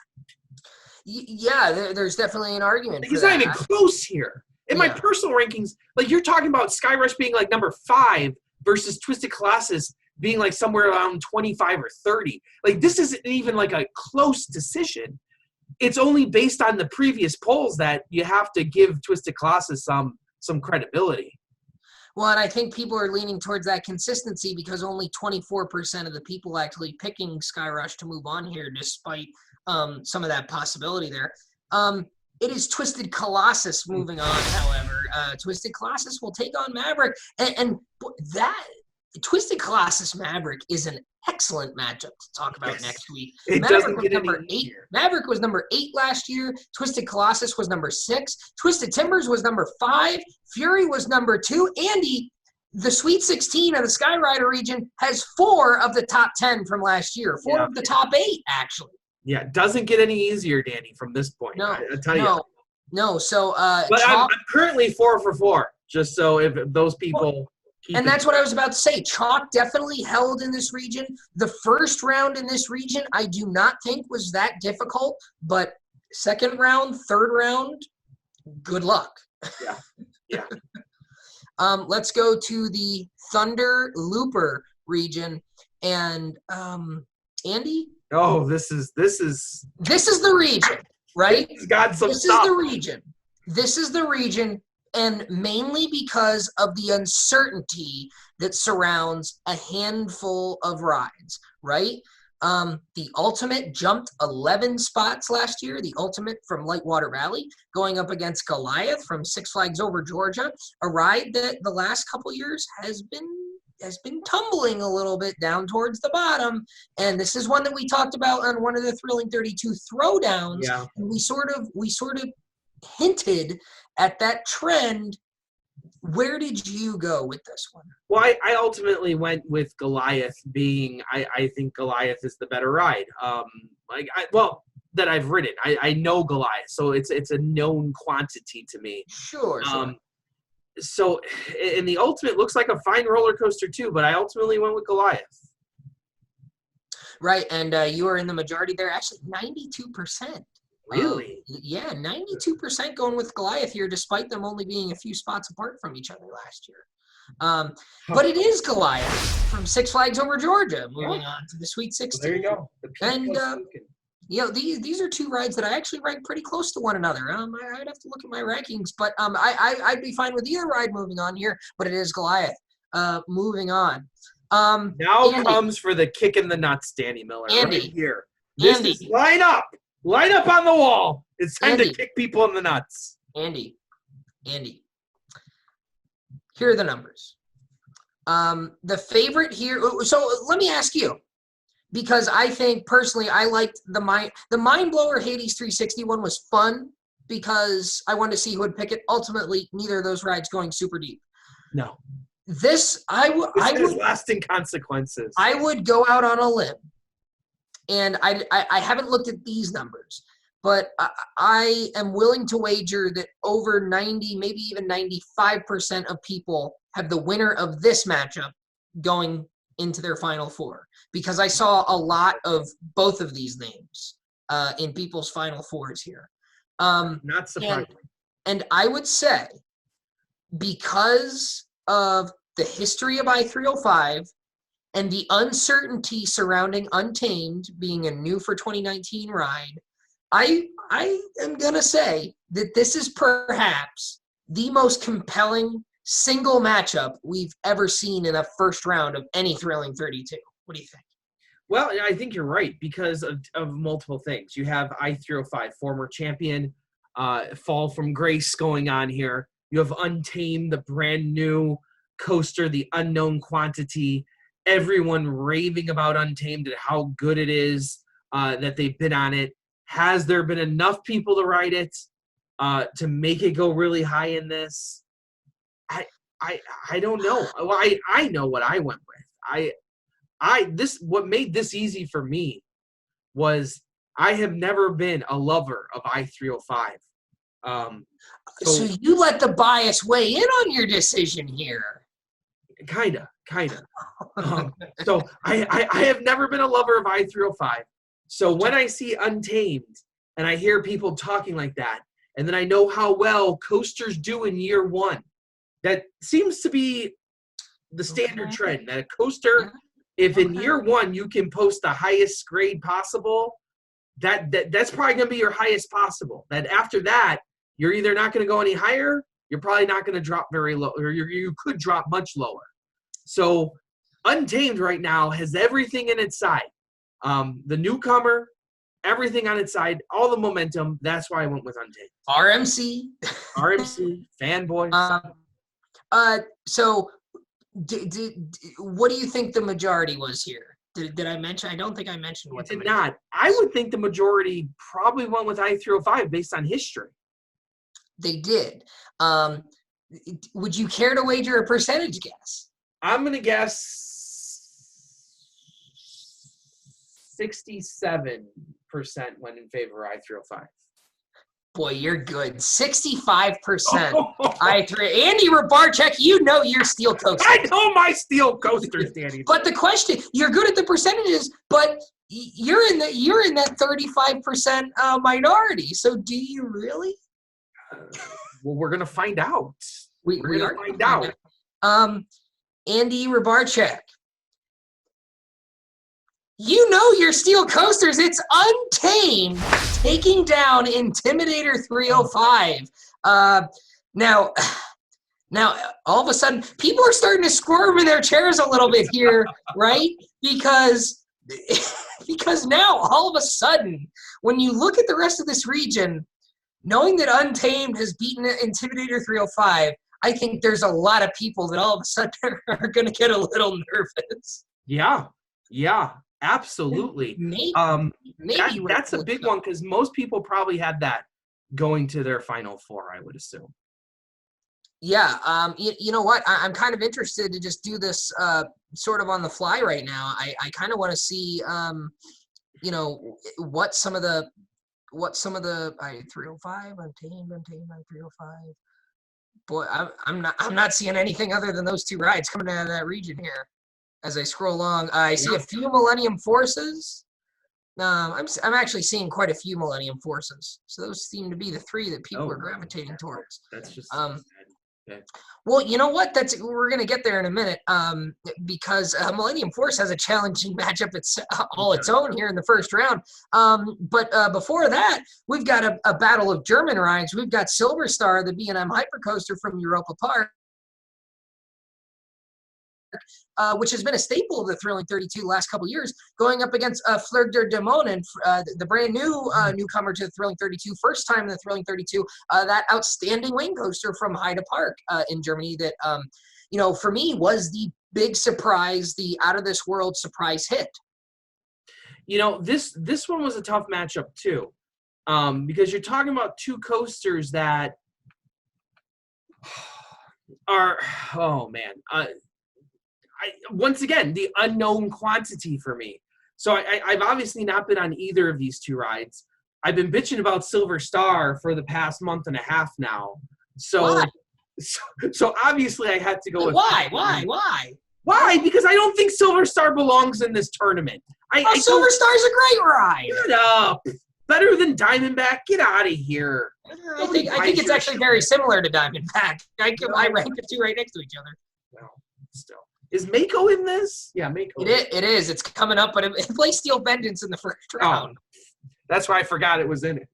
Yeah, there's definitely an argument for it's that. not even close here. In my personal rankings, like, you're talking about Sky Rush being, like, number 5 versus Twisted Colossus being, like, somewhere around 25 or 30. Like, this isn't even, like, a close decision. It's only based on the previous polls that you have to give Twisted Colossus some credibility. Well, and I think people are leaning towards that consistency because only 24% of the people actually picking Sky Rush to move on here, despite some of that possibility there. It is Twisted Colossus moving on, however. Twisted Colossus will take on Maverick. And that Twisted Colossus Maverick is an excellent matchup to talk about next week. Maverick was number 8. Maverick was number 8 last year. Twisted Colossus was number 6. Twisted Timbers was number 5. Fury was number 2. Andy, the Sweet 16 of the Skyrider region has 4 of the top 10 from last year. 4 of the top 8, actually. Yeah, it doesn't get any easier, Danny, from this point. No, I tell you. No. So, but I'm currently 4 for 4. Just so if those people. And that's what I was about to say. Chalk definitely held in this region. The first round in this region, I do not think was that difficult. But second round, third round, good luck. Yeah. Let's go to the Thunder Looper region, and Andy. Oh, this is the region, right? It's got some This stuff. is the region. This is the region, and mainly because of the uncertainty that surrounds a handful of rides, right? The Ultimate jumped 11 spots last year. The Ultimate from Lightwater Valley going up against Goliath from Six Flags Over Georgia, a ride that the last couple years has been tumbling a little bit down towards the bottom. And this is one that we talked about on one of the Thrilling 32 throwdowns. Yeah. And we sort of hinted at that trend. Where did you go with this one? Well, I ultimately went with Goliath being, I think Goliath is the better ride. That I've ridden. I know Goliath, so it's a known quantity to me. Sure. So, and the Ultimate looks like a fine roller coaster too, but I ultimately went with Goliath. Right, and you are in the majority there. Actually, 92%. Really? 92% going with Goliath here, despite them only being a few spots apart from each other last year. But it is Goliath from Six Flags Over Georgia, moving on to the Sweet 16. Well, there you go. And these are two rides that I actually rank pretty close to one another. I'd have to look at my rankings, but I'd be fine with either ride moving on here. But it is Goliath. Moving on. Now Andy, comes for the kick in the nuts, Danny Miller. Andy, right here. This is line up on the wall. It's time to kick people in the nuts. Andy. Here are the numbers. The favorite here. So let me ask you, because I think personally I liked the Mind Blower Hades 361 was fun because I wanted to see who would pick it. Ultimately, neither of those rides going super deep. No. This has lasting consequences. I would go out on a limb, and I haven't looked at these numbers, but I am willing to wager that over 90, maybe even 95% of people have the winner of this matchup going into their Final Four, because I saw a lot of both of these names in people's Final Fours here. Not surprising. And I would say, because of the history of I-305 and the uncertainty surrounding Untamed being a new for 2019 ride, I am going to say that this is perhaps the most compelling single matchup we've ever seen in a first round of any thrilling 32. What do you think? Well, I think you're right because of multiple things. You have I-305, former champion, fall from grace going on here. You have Untamed, the brand new coaster, the unknown quantity. Everyone raving about Untamed and how good it is, that they've been on it. Has there been enough people to ride it to make it go really high in this? I don't know. Well, I know what I went with. What made this easy for me was I have never been a lover of I-305. So you let the bias weigh in on your decision here. Kinda. So I have never been a lover of I-305. So when I see Untamed and I hear people talking like that, and then I know how well coasters do in year one, that seems to be the standard trend, that a coaster, if in year one you can post the highest grade possible, that's probably going to be your highest possible. That after that, you're either not going to go any higher, you're probably not going to drop very low, or you could drop much lower. So Untamed right now has everything in its side. The newcomer, everything on its side, all the momentum. That's why I went with Untamed. RMC, fanboys. So what do you think the majority was here? Did I mention? I don't think I mentioned what. You did not. I would think the majority probably went with I-305 based on history. They did. Would you care to wager a percentage guess? I'm going to guess 67% went in favor of I-305. Boy, you're good. 65%. Andy Rabarchek, you know your steel coaster. I know my steel coasters, Danny. But the question, you're good at the percentages, but you're in that 35% minority. So do you really? Well, we're gonna find out. We're gonna find out. Andy Rabarchek, you know your steel coasters. It's Untamed taking down Intimidator 305. Now, all of a sudden, people are starting to squirm in their chairs a little bit here, right? Because now, all of a sudden, when you look at the rest of this region, knowing that Untamed has beaten Intimidator 305, I think there's a lot of people that all of a sudden are going to get a little nervous. Yeah, absolutely. Maybe that's a big one because most people probably had that going to their final four, I would assume. Yeah, you know what? I'm kind of interested to just do this sort of on the fly right now. I kind of want to see, what some of the I-305, Untamed I-305. Boy, I'm not seeing anything other than those two rides coming out of that region here. As I scroll along, I see a few Millennium Forces. I'm actually seeing quite a few Millennium Forces. So those seem to be the three that people are gravitating towards. That's just okay. Well, you know what? We're gonna get there in a minute. Because Millennium Force has a challenging matchup all its own here in the first round. But before that, we've got a battle of German rides. We've got Silver Star, the B&M Hypercoaster from Europa Park, which has been a staple of the Thrilling 32 the last couple of years, going up against Fleur de Demon, and the brand new newcomer to the Thrilling 32, first time in the Thrilling 32, that outstanding wing coaster from Heide Park in Germany that, for me was the big surprise, the out-of-this-world surprise hit. This one was a tough matchup too, because you're talking about two coasters that are, once again, the unknown quantity for me. So I've obviously not been on either of these two rides. I've been bitching about Silver Star for the past month and a half now. So obviously I had to go with Why? Why? Because I don't think Silver Star belongs in this tournament. Silver Star's a great ride. Shut up. Better than Diamondback. Get out of here. I think it's actually very similar to Diamondback. I rank the two right next to each other. No, still. Is Mako in this? Yeah, Mako. It is. It's coming up, but it plays Steel Vengeance in the first round. That's why I forgot it was in it.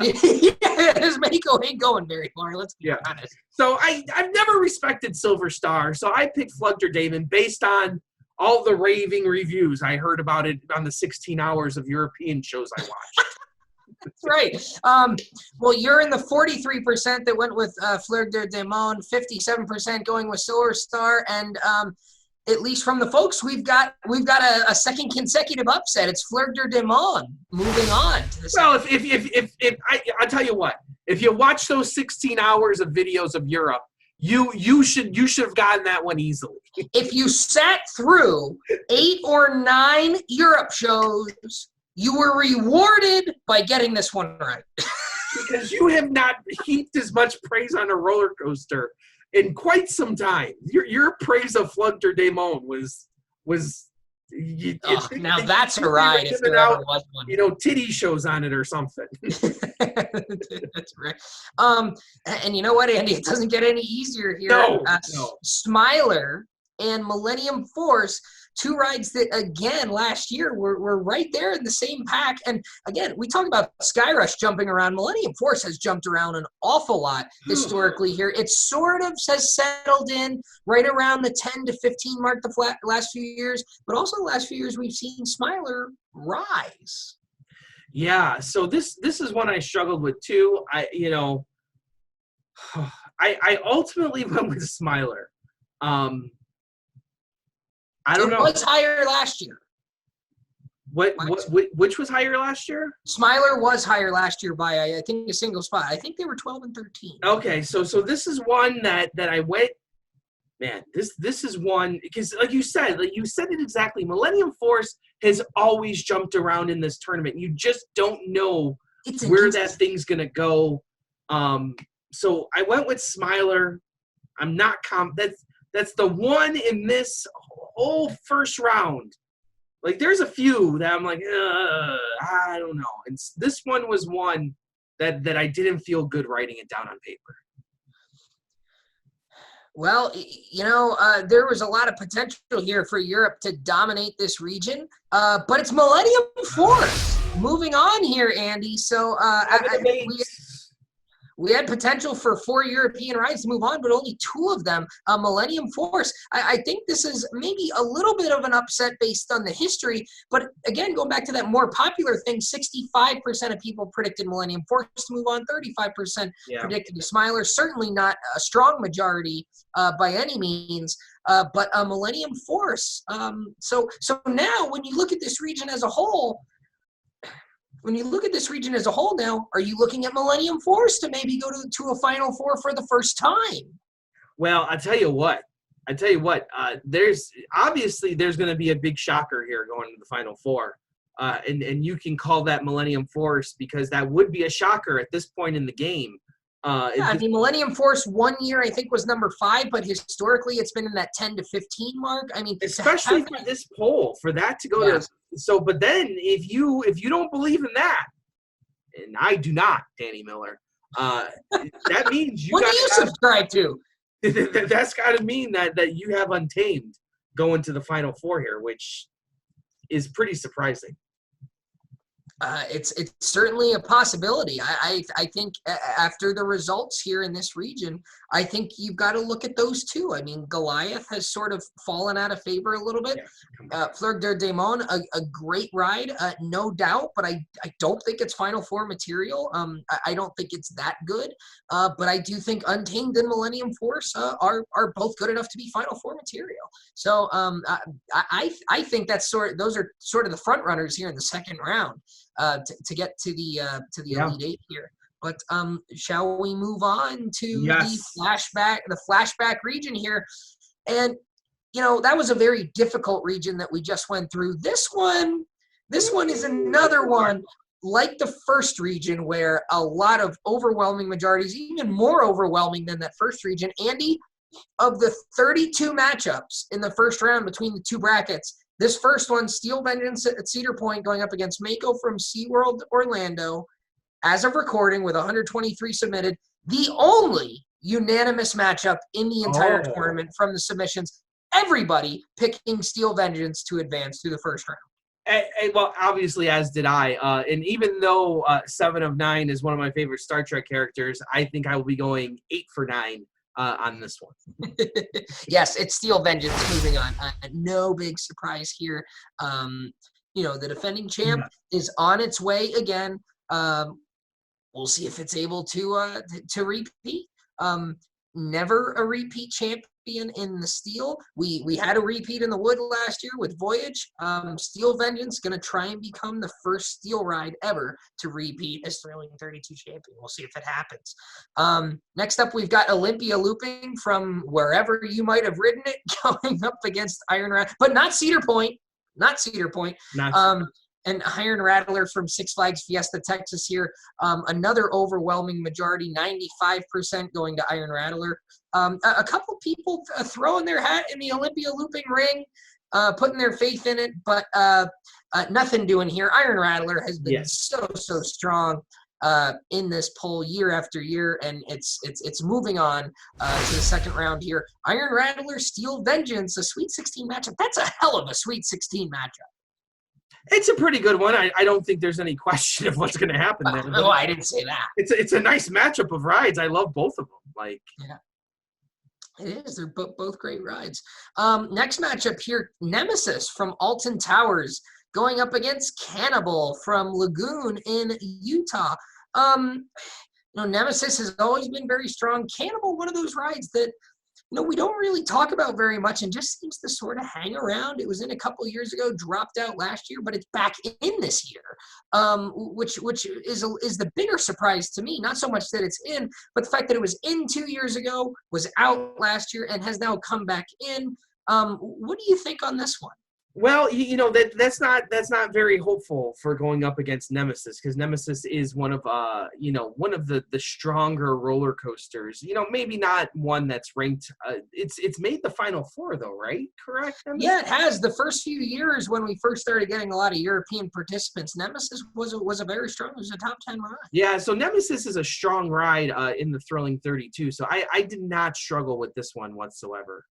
Yeah, his Mako ain't going very far. Let's be honest. So I've never respected Silver Star, so I picked Flugter Damon based on all the raving reviews I heard about it on the 16 hours of European shows I watched. That's right. Well, you're in the 43% that went with Fleur de Demon, 57% going with Silver Star, and at least from the folks, we've got a second consecutive upset. It's Fleur de Demon moving on to the Well, if I'll tell you what, if you watch those 16 hours of videos of Europe, you should have gotten that one easily. If you sat through 8 or 9 Europe shows, you were rewarded by getting this one right. Because you have not heaped as much praise on a roller coaster in quite some time. Your praise of Flugter Demon was now that's a ride if there ever was one. Titty shows on it or something. That's right. And you know what, Andy? It doesn't get any easier here. No. Smiler and Millennium Force, 2 rides that, again, last year were right there in the same pack. And, again, we talk about Skyrush jumping around. Millennium Force has jumped around an awful lot historically here. It sort of has settled in right around the 10 to 15 mark the last few years. But also the last few years we've seen Smiler rise. Yeah, so this is one I struggled with, too. I ultimately went with Smiler. I don't know. It was higher last year. Which was higher last year? Smiler was higher last year by, I think, a single spot. I think they were 12 and 13. Okay, so this is one that I went, man, this is one, because like you said it exactly. Millennium Force has always jumped around in this tournament. You just don't know where that thing's going to go. So I went with Smiler. I'm not that's the one in this whole first round. Like, there's a few that I'm like, I don't know. And this one was one that I didn't feel good writing it down on paper. Well, there was a lot of potential here for Europe to dominate this region, but it's Millennium Force moving on here, Andy. So we had potential for 4 European rides to move on, but only 2 of them, Millennium Force. I think this is maybe a little bit of an upset based on the history, but again, going back to that more popular thing, 65% of people predicted Millennium Force to move on, 35% predicted the Smiler. Certainly not a strong majority by any means, but a Millennium Force. So now when you look at this region as a whole, now, are you looking at Millennium Force to maybe go to a Final Four for the first time? Well, I tell you what. There's going to be a big shocker here going to the Final Four, and you can call that Millennium Force because that would be a shocker at this point in the game. Millennium Force 1 year I think was number 5, but historically it's been in that 10 to 15 mark. I mean, especially for this poll, for that to go to. So, but then if you don't believe in that, and I do not, Danny Miller, that means what do you subscribe to? That's got to mean that you have Untamed going to the Final Four here, which is pretty surprising. It's certainly a possibility. I think after the results here in this region, I think you've got to look at those two. I mean, Goliath has sort of fallen out of favor a little bit. Fleur de Demon, a great ride, no doubt, but I don't think it's Final Four material. I don't think it's that good, but I do think Untamed and Millennium Force are both good enough to be Final Four material. So I think those are sort of the front runners here in the second round. To get to the Elite Eight here. But shall we move on to the flashback region here? And that was a very difficult region that we just went through. This one is another one like the first region where a lot of overwhelming majorities, even more overwhelming than that first region. Andy, of the 32 matchups in the first round between the two brackets, this first one, Steel Vengeance at Cedar Point going up against Mako from SeaWorld Orlando, as of recording with 123 submitted, the only unanimous matchup in the entire tournament from the submissions. Everybody picking Steel Vengeance to advance through the first round. Well, obviously, as did I. And even though 7 of 9 is one of my favorite Star Trek characters, I think I will be going 8 for 9 on this one. Yes, it's Steel Vengeance moving on. No big surprise here. The defending champ is on its way again. We'll see if it's able to repeat. Never a repeat champion in the Steel. We had a repeat in the Wood last year with Voyage. Steel Vengeance going to try and become the first Steel ride ever to repeat as Thrilling 32 champion. We'll see if it happens. Next up, we've got Olympia looping from wherever you might have ridden it, going up against Iron Rat, but not Cedar Point. Not Cedar Point. And Iron Rattler from Six Flags Fiesta, Texas here. Another overwhelming majority, 95% going to Iron Rattler. A couple people throwing their hat in the Olympia looping ring, putting their faith in it, but nothing doing here. Iron Rattler has been so strong in this poll year after year, and it's moving on to the second round here. Iron Rattler, Steel Vengeance, a Sweet 16 matchup. That's a hell of a Sweet 16 matchup. It's a pretty good one. I don't think there's any question of what's going to happen there. No, I didn't say that. It's a nice matchup of rides. I love both of them. It is. They're both great rides. Next matchup here, Nemesis from Alton Towers going up against Cannibal from Lagoon in Utah. Nemesis has always been very strong. Cannibal, one of those rides that we don't really talk about very much and just seems to sort of hang around. It was in a couple years ago, dropped out last year, but it's back in this year, which is the bigger surprise to me. Not so much that it's in, but the fact that it was in 2 years ago, was out last year, and has now come back in. What do you think on this one? Well, that's not very hopeful for going up against Nemesis, because Nemesis is one of the stronger roller coasters. Maybe not one that's ranked. It's made the Final Four though, right? Correct? Nemesis? Yeah, it has. The first few years when we first started getting a lot of European participants, Nemesis was a very strong. It was a top 10 ride. Yeah, so Nemesis is a strong ride in the Thrilling 32. So I did not struggle with this one whatsoever.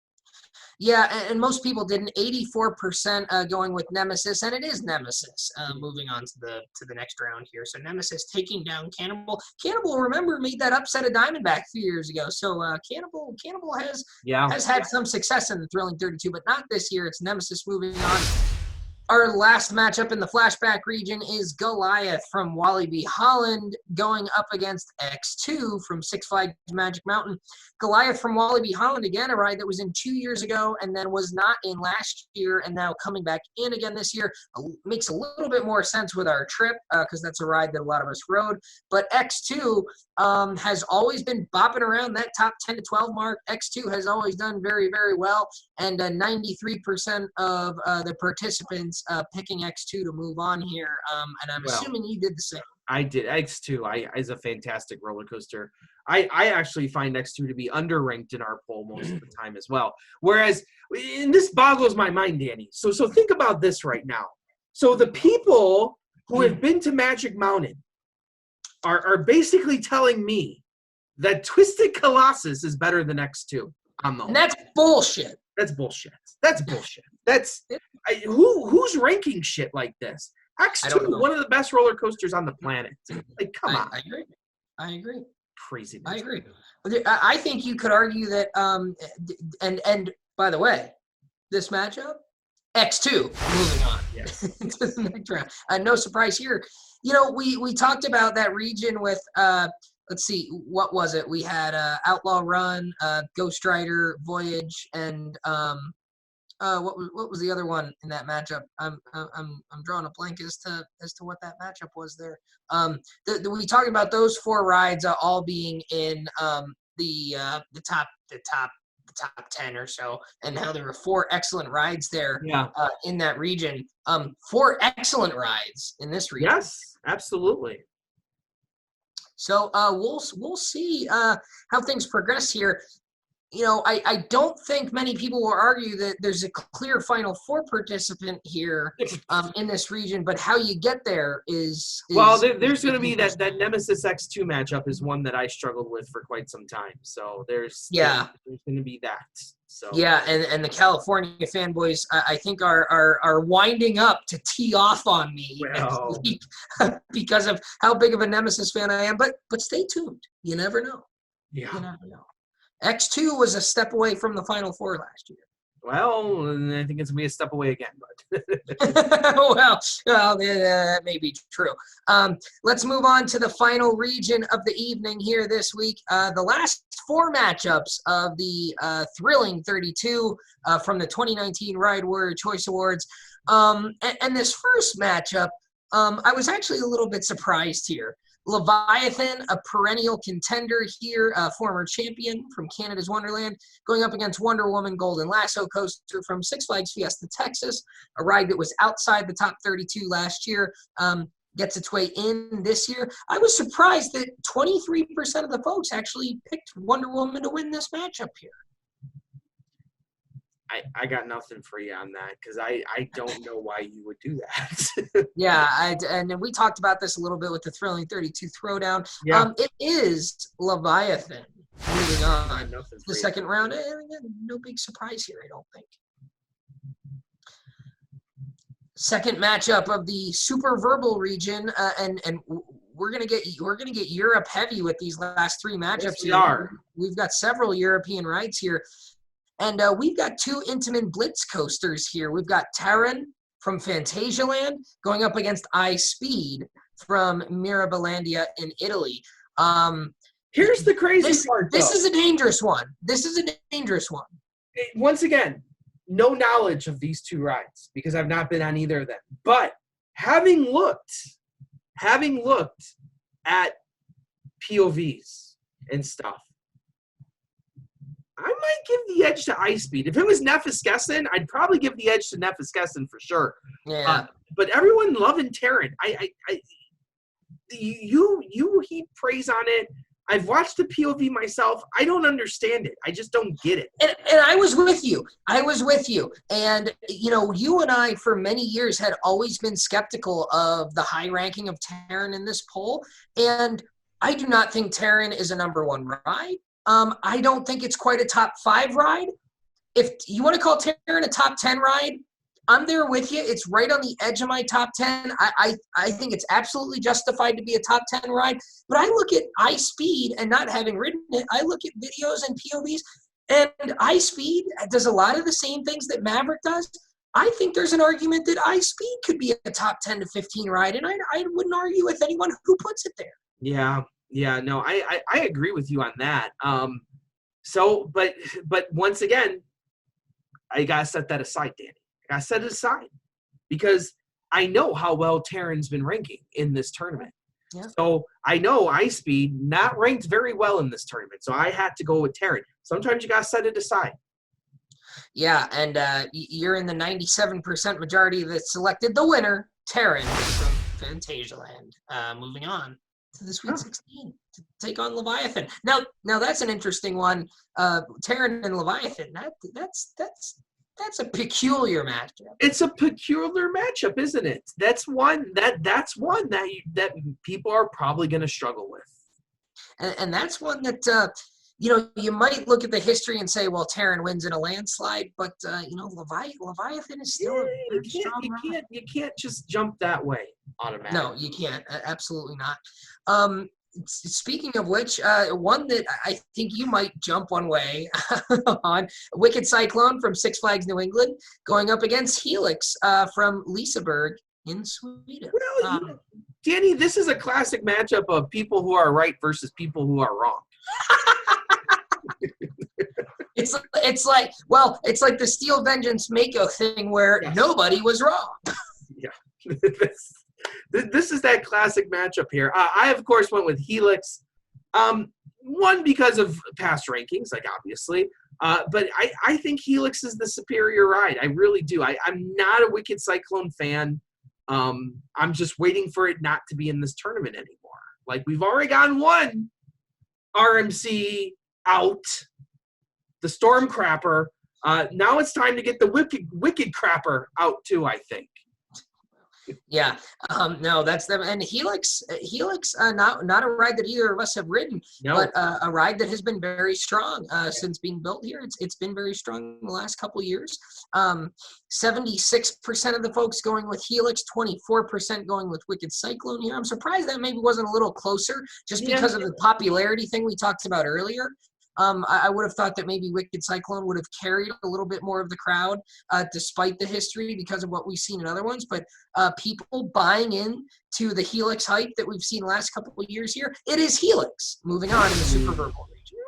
Yeah, and most people didn't. 84% going with Nemesis, and it is Nemesis. Moving on to the next round here. So Nemesis taking down Cannibal. Cannibal, remember, made that upset of Diamondback a few years ago. So Cannibal has had some success in the Thrilling 32, but not this year. It's Nemesis moving on. Our last matchup in the Flashback region is Goliath from Walibi Holland going up against X2 from Six Flags Magic Mountain. Goliath from Walibi Holland, again, a ride that was in 2 years ago and then was not in last year and now coming back in again this year. Makes a little bit more sense with our trip because that's a ride that a lot of us rode. But X2 has always been bopping around that top 10 to 12 mark. X2 has always done very, very well, and 93% of the participants picking X2 to move on here, and I'm assuming you did the same. I did. X2 is a fantastic roller coaster. I actually find X2 to be underranked in our poll most of the time as well. Whereas, and this boggles my mind, Danny. So think about this right now. So the people who have been to Magic Mountain are basically telling me that Twisted Colossus is better than X2 on the whole. And that's bullshit. That's bullshit. That's who's ranking shit like this? X2, one of the best roller coasters on the planet. Like, come on. I agree. Crazy. I agree. I think you could argue that, and by the way, this matchup, X2 moving on to the next round. No surprise here. We talked about that region with let's see, what was it? We had Outlaw Run, Ghost Rider, Voyage, and what was the other one in that matchup? I'm drawing a blank as to what that matchup was there. We talked about those 4 rides all being in the top 10 or so, and how there were 4 excellent rides there in that region. 4 excellent rides in this region. Yes, absolutely. So we'll see how things progress here. I don't think many people will argue that there's a clear Final Four participant here in this region, but how you get there is there's going to be that Nemesis X2 matchup is one that I struggled with for quite some time. So there's going to be that. So yeah, and the California fanboys, I think are winding up to tee off on me next Well. week because of how big of a Nemesis fan I am. But stay tuned. You never know. Yeah. You never know. X2 was a step away from the Final Four last year. Well, and I think it's gonna be a step away again, but well, that may be true. Let's move on to the final region of the evening here this week. The last 4 matchups of the thrilling 32 from the 2019 Ride Warrior Choice Awards. And this first matchup, I was actually a little bit surprised here. Leviathan, a perennial contender here, former champion from Canada's Wonderland, going up against Wonder Woman Golden Lasso Coaster from Six Flags Fiesta, Texas, a ride that was outside the top 32 last year, gets its way in this year. I was surprised that 23% of the folks actually picked Wonder Woman to win this matchup here. I got nothing for you on that because I don't know why you would do that. Yeah, and we talked about this a little bit with the Thrilling 32 Throwdown. Yeah. It is Leviathan moving on Nothing the second round. No big surprise here, I don't think. Second matchup of the Super Verbal region, and we're gonna get Europe heavy with these last 3 matchups. Yes, we are. We've got several European rides here. And we've got 2 Intamin Blitz coasters here. We've got Terran from Fantasialand going up against iSpeed from Mirabilandia in Italy. Here's the crazy part, though. This is a dangerous one. Once again, no knowledge of these 2 rides because I've not been on either of them. But having looked at POVs and stuff, I might give the edge to iSpeed. If it was Nefiskessen, I'd probably give the edge to Nefiskessen for sure. Yeah. But everyone loving Terran. You heap praise on it. I've watched the POV myself. I don't understand it. I just don't get it. And I was with you. And, you and I for many years had always been skeptical of the high ranking of Terran in this poll. And I do not think Terran is a number 1 ride. I don't think it's quite a top 5 ride. If you want to call Terran a top 10 ride, I'm there with you. It's right on the edge of my top 10. I think it's absolutely justified to be a top 10 ride. But I look at iSpeed and not having ridden it, I look at videos and POVs, and iSpeed does a lot of the same things that Maverick does. I think there's an argument that iSpeed could be a top 10 to 15 ride, and I wouldn't argue with anyone who puts it there. Yeah, no, I agree with you on that. But once again, I gotta set that aside, Danny. I gotta set it aside because I know how well Terran's been ranking in this tournament. Yeah. So I know iSpeed not ranked very well in this tournament, so I had to go with Terran. Sometimes you gotta set it aside. Yeah, and you're in the 97% majority that selected the winner, Terran from Fantasialand. Moving on to the Sweet 16 to take on Leviathan. Now that's an interesting one. Terran and Leviathan. That's a peculiar matchup. It's a peculiar matchup, isn't it? That's one that people are probably going to struggle with. And that's one that you might look at the history and say, well, Terran wins in a landslide, but Leviathan is still a very strong ride. You can't just jump that way automatically. No, you can't. Absolutely not. Speaking of which, one that I think you might jump one way on, Wicked Cyclone from Six Flags New England going up against Helix from Liseberg in Sweden. Well, Danny, this is a classic matchup of people who are right versus people who are wrong. It's like the Steel Vengeance Mako thing where nobody was wrong. Yeah. This is that classic matchup here. I, of course, went with Helix. One, because of past rankings, like obviously. But I think Helix is the superior ride. I really do. I'm not a Wicked Cyclone fan. I'm just waiting for it not to be in this tournament anymore. Like, we've already gotten one RMC out, the Storm Crapper. Now it's time to get the Wicked Crapper out too, I think. Yeah. No, that's them. And Helix, not a ride that either of us have ridden, No. but a ride that has been very strong since being built here. It's been very strong in the last couple of years. 76% of the folks going with Helix, 24% going with Wicked Cyclone here. I'm surprised that maybe wasn't a little closer, just because of the popularity thing we talked about earlier. I would have thought that maybe Wicked Cyclone would have carried a little bit more of the crowd, despite the history, because of what we've seen in other ones. But people buying in to the Helix hype that we've seen the last couple of years here, it is Helix. Moving on in the Super Verbal region.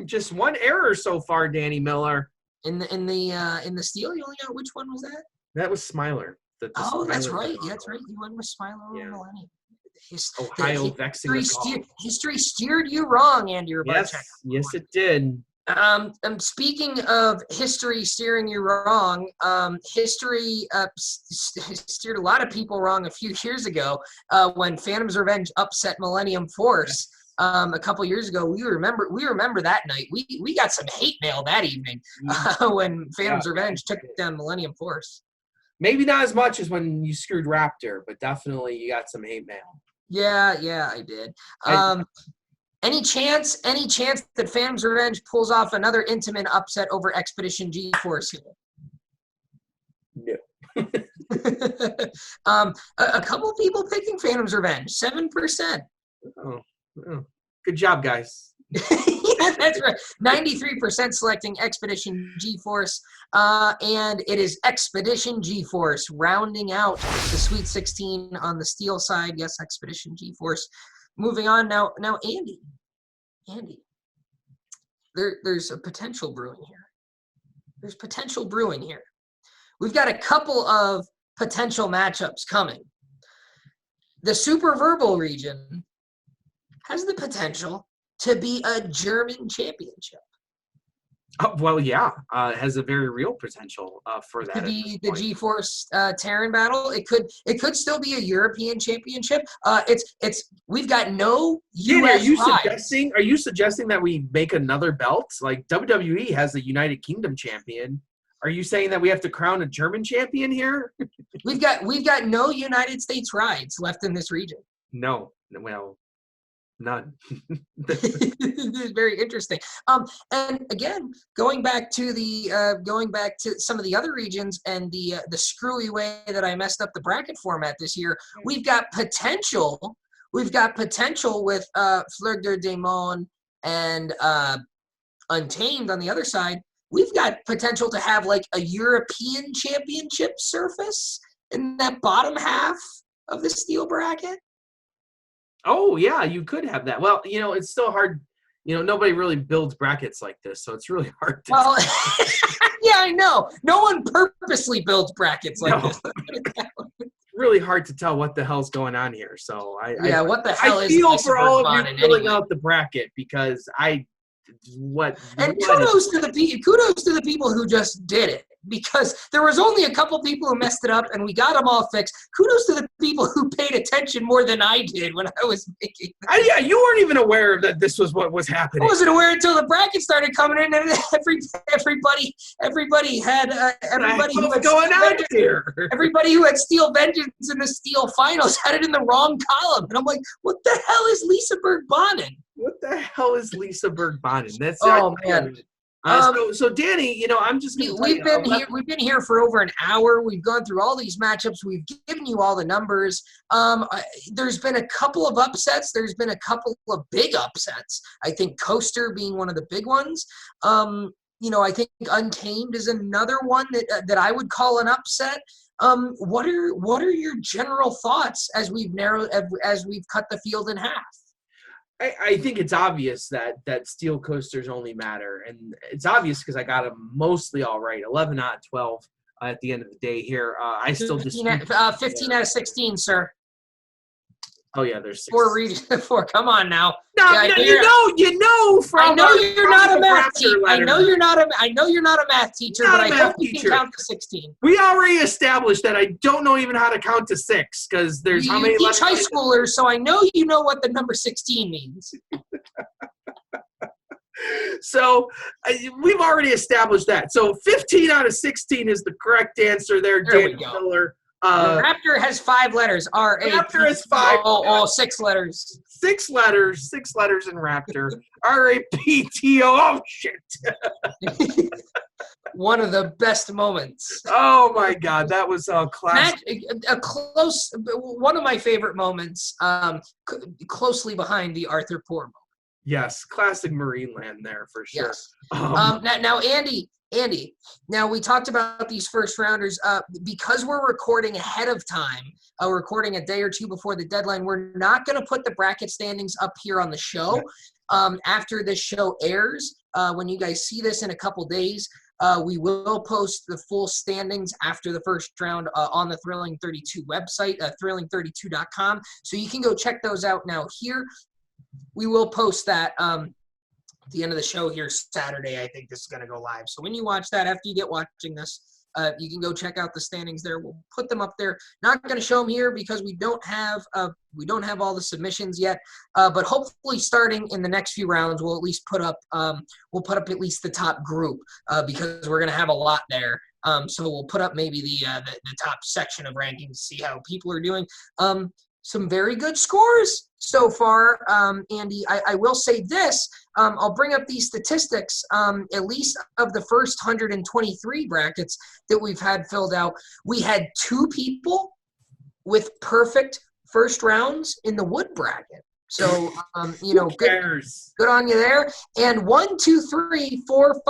Just one error so far, Danny Miller. In the steel, you only got, which one was that? That was Smiler. That's right. Yeah, that's right. You went with Smiler over Millennium. Ohio vexing history steered you wrong, Andy Robarczyk. Yes, it did. Speaking of history steering you wrong, history steered a lot of people wrong a few years ago when Phantom's Revenge upset Millennium Force. A couple years ago, we remember that night. We got some hate mail that evening when Phantom's Revenge took down Millennium Force. Maybe not as much as when you screwed Raptor, but definitely you got some hate mail. Yeah, I did. Any chance that Phantom's Revenge pulls off another Intamin upset over Expedition G-Force here? No. A couple people picking Phantom's Revenge, 7%. Oh, good job, guys. Yeah, that's right. 93% selecting Expedition G-Force, and it is Expedition G-Force rounding out the Sweet 16 on the steel side. Yes, Expedition G-Force. Moving on now, Andy, there's a potential brewing here. We've got a couple of potential matchups coming. The Super Verbal region has the potential to be a German championship. Well, yeah, it has a very real potential for that. To be the G-Force Terran battle. It could still be a European championship. We've got no U.S. Are you suggesting that we make another belt? Like WWE has a United Kingdom champion. Are you saying that we have to crown a German champion here? We've got no United States rides left in this region. No, well, none. This is very interesting. And again, going back to some of the other regions and the screwy way that I messed up the bracket format this year, we've got potential. We've got potential with Fleur de Démon and Untamed on the other side. We've got potential to have like a European championship surface in that bottom half of the steel bracket. Oh, yeah, you could have that. Well, it's still hard. Nobody really builds brackets like this, so it's really hard to Well, yeah, I know. No one purposely builds brackets like this. It's really hard to tell what the hell's going on here. So what the hell I is feel for all of you filling anyway? out the bracket because kudos to the people who just did it, because there was only a couple people who messed it up and we got them all fixed. Kudos to the people who paid attention more than I did when I was making this. Yeah, you weren't even aware that this was what was happening. I wasn't aware until the bracket started coming in, and everybody had who had going on here. Everybody who had Steel Vengeance in the Steel Finals had it in the wrong column, and I'm like, what the hell is Lisa Berg-Bonnen? What the hell is Lisa Berg-Bonnen? That's man. So Danny, I'm just going to we've been here for over an hour. We've gone through all these matchups. We've given you all the numbers. There's been a couple of upsets. There's been a couple of big upsets. I think Coaster being one of the big ones. I think Untamed is another one that I would call an upset. What are your general thoughts as we've cut the field in half? I think it's obvious that steel coasters only matter, and it's obvious because I got them mostly all right. 11 out of 12 at the end of the day here. I still 15 out of 16, sir. Oh yeah, there's 6. 4 regions. 4. Come on now. No, you know. I know you're not a math teacher. I know you're not a math teacher, but I hope you can count to 16. We already established that I don't know even how to count to 6 because there's how many left. High schoolers, so I know you know what the number 16 means. So we've already established that. So 15 out of 16 is the correct answer there, Dan Miller. The Raptor has 5 letters. R-A-P. Raptor has 5. Oh, 6 letters. 6 letters. 6 letters in Raptor. R-A-P-T-O. Oh, shit. One of the best moments. Oh, my God. That was classic. One of my favorite moments, closely behind the Arthur Poor moment. Yes, classic Marine Land there for sure. Yes. Now, Andy, now we talked about these first rounders. Because we're recording ahead of time, recording a day or two before the deadline, we're not going to put the bracket standings up here on the show. After this show airs, when you guys see this in a couple days, we will post the full standings after the first round on the Thrilling 32 website, thrilling32.com. So you can go check those out now here. We will post that at the end of the show here Saturday. I think this is going to go live. So when you watch that, after you get watching this, you can go check out the standings there. We'll put them up there. Not going to show them here because we don't have all the submissions yet. But hopefully, starting in the next few rounds, we'll at least put up at least the top group because we're going to have a lot there. So we'll put up maybe the top section of rankings to see how people are doing. Some very good scores so far, Andy. I will say this. I'll bring up these statistics, at least of the first 123 brackets that we've had filled out. We had 2 people with perfect first rounds in the wood bracket. So, good on you there. And 1, 2, 3, 4,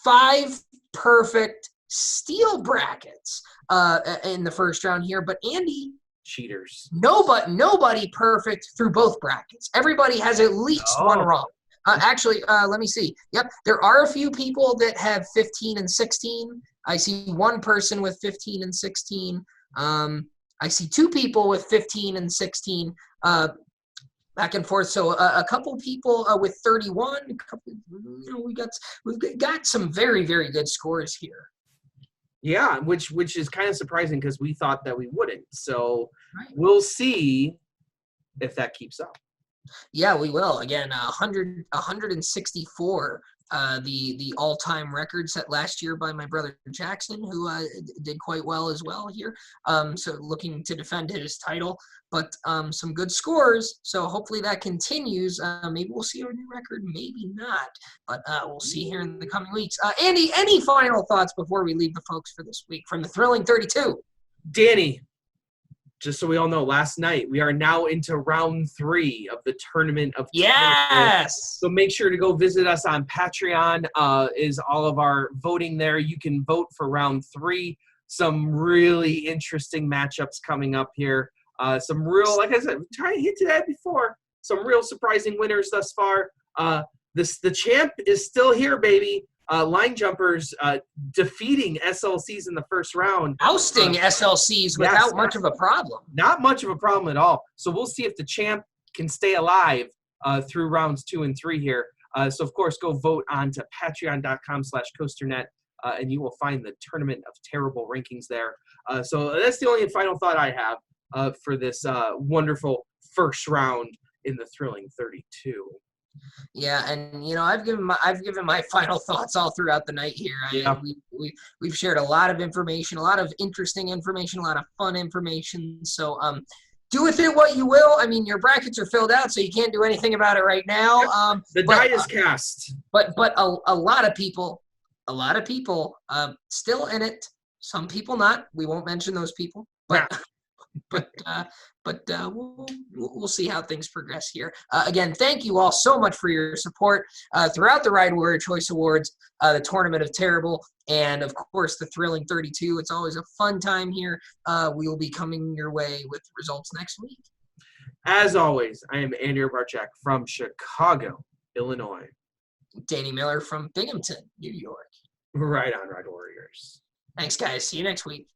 5 perfect steel brackets in the first round here. But Andy, cheaters. Nobody perfect through both brackets. Everybody has at least one wrong. Actually, let me see. Yep, there are a few people that have 15 and 16. I see one person with 15 and 16. I see 2 people with 15 and 16. Back and forth. So a couple people with 31. We've got some very, very good scores here. Yeah, which is kind of surprising because we thought that we wouldn't. So we'll see if that keeps up. Yeah, we will. Again, 164, the all-time record set last year by my brother Jackson, who did quite well as well here. So looking to defend his title, but some good scores. So hopefully that continues. Maybe we'll see a new record, maybe not, but we'll see here in the coming weeks. Andy, any final thoughts before we leave the folks for this week from the Thrilling 32? Danny, just so we all know, last night we are now into round 3 of the Tournament of Terror. Yes! So make sure to go visit us on Patreon. Is all of our voting there. You can vote for round 3. Some really interesting matchups coming up here. Some real, like I said, trying to hit to that before. Some real surprising winners thus far. The champ is still here, baby. Line jumpers defeating SLCs in the first round. Ousting SLCs without much of a problem. Not much of a problem at all. So we'll see if the champ can stay alive through rounds 2 and 3 here. So, of course, go vote on to patreon.com/COASTER-net, and you will find the Tournament of Terrible rankings there. So that's the only final thought I have for this wonderful first round in the Thrilling 32. Yeah, and I've given my final thoughts all throughout the night here. We've shared a lot of information, a lot of interesting information, a lot of fun information. So do with it what you will. I mean, your brackets are filled out, so you can't do anything about it right now. The die is cast. But a lot of people still in it. Some people not. We won't mention those people. But we'll see how things progress here. Again, thank you all so much for your support throughout the Ride Warrior Choice Awards, the Tournament of Terrible, and of course the Thrilling 32. It's always a fun time here. We will be coming your way with results next week. As always, I am Andrew Barczak from Chicago, Illinois. Danny Miller from Binghamton, New York. Right on, Ride Warriors. Thanks, guys. See you next week.